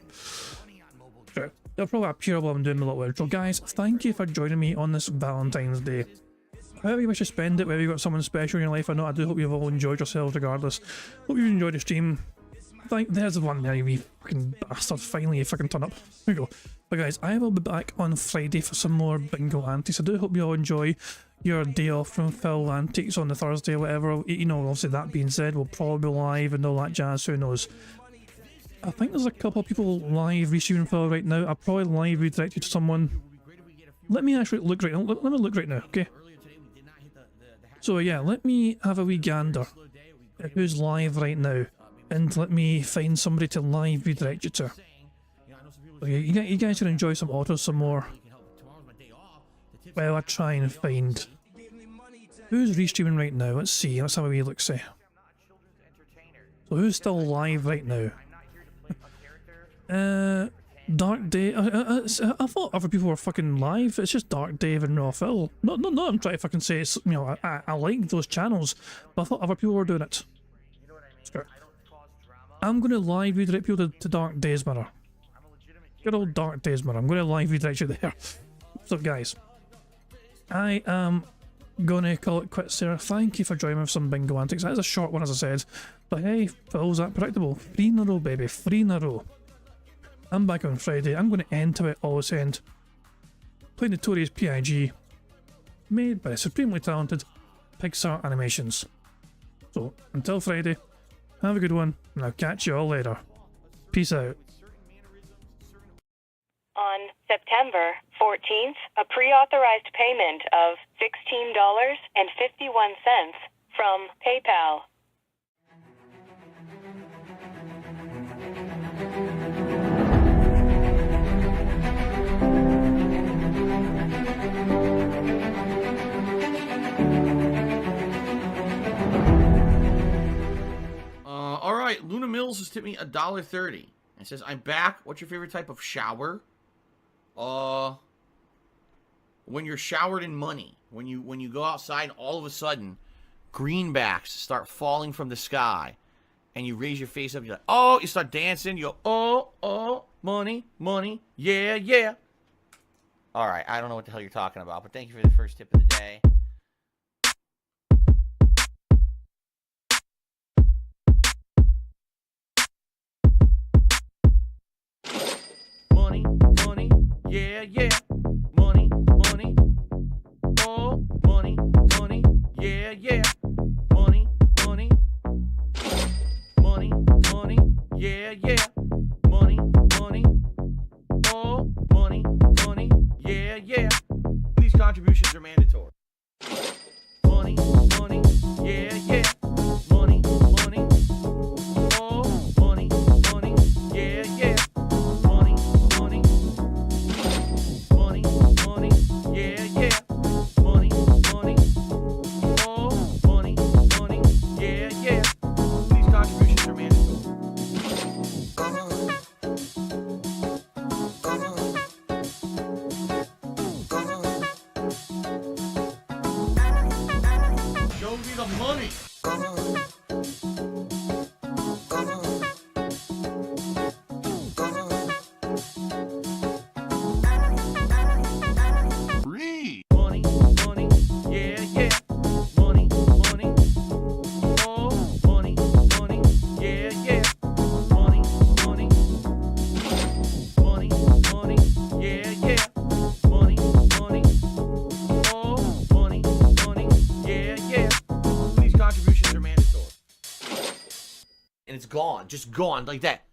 Sure. They'll probably appear while I'm doing my little intro. Guys, thank you for joining me on this Valentine's Day. However you wish to spend it, whether you've got someone special in your life or not, I do hope you've all enjoyed yourselves regardless. Hope you've enjoyed the stream. There's the one there, you wee fucking bastard. Finally, you fucking turn up. There you go. But guys, I will be back on Friday for some more bingo antics. I do hope you all enjoy your day off from Phil antics on the Thursday or whatever. You know, obviously that being said, we'll probably be live and all that jazz, who knows. I think there's a couple of people live receiving Phil right now. I'll probably live redirect you to someone. Let me actually look right now. Let me look right now, okay? So yeah, let me have a wee gander at who's live right now, and let me find somebody to live redirect you to. Okay, you guys can enjoy some autos some more. Well, I try and find who's restreaming right now. Let's see. Let's have a wee look. See. So who's still live right now? Dark Dave. I thought other people were fucking live. It's just Dark Dave and Raw Phil. No, I'm trying to fucking say it's, you know, I like those channels, but I thought other people were doing it. I'm going to live redirect people to Dark Days Mirror. Good old Dark Days Mirror. I'm going to live redirect you there. So guys, I am going to call it quits there. Thank you for joining me for some bingo antics. That is a short one, as I said, but hey, Phil's that predictable. 3 in a row, baby. 3 in a row. I'm back on Friday. I'm going to end how it always end. Playing Notorious P.I.G. Made by the supremely talented Pixar Animations. So, until Friday, have a good one, and I'll catch you all later. Peace out. On September 14th, a pre-authorized payment of $16.51 from PayPal. Alright, Luna Mills has tipped me $1.30. It says, I'm back. What's your favorite type of shower? When you're showered in money. When you go outside and all of a sudden, greenbacks start falling from the sky. And you raise your face up, you're like, oh, you start dancing, you go, oh, money, money, yeah, yeah. Alright, I don't know what the hell you're talking about, but thank you for the first tip of the day. Money. yeah, yeah. Money, money. Oh, money, money. Yeah, yeah. Money, money. Money, money. Yeah, yeah. Money, money. Oh, money, money. Yeah, yeah. These contributions are mandatory. Money, money. Yeah, yeah. Money, money. Oh, money, money. Yeah, yeah. Money, money. Money, money. Yeah, yeah. Money, money. Oh, money, money. Yeah, yeah. These contributions are mandatory. Show me the money. Money, money, yeah, yeah. Money, money. Oh, money, money, yeah, yeah. Money, money. Money, money, yeah, yeah. Money, money. Oh, money, money, yeah, yeah. These contributions are mandatory. And it's gone, just gone like that.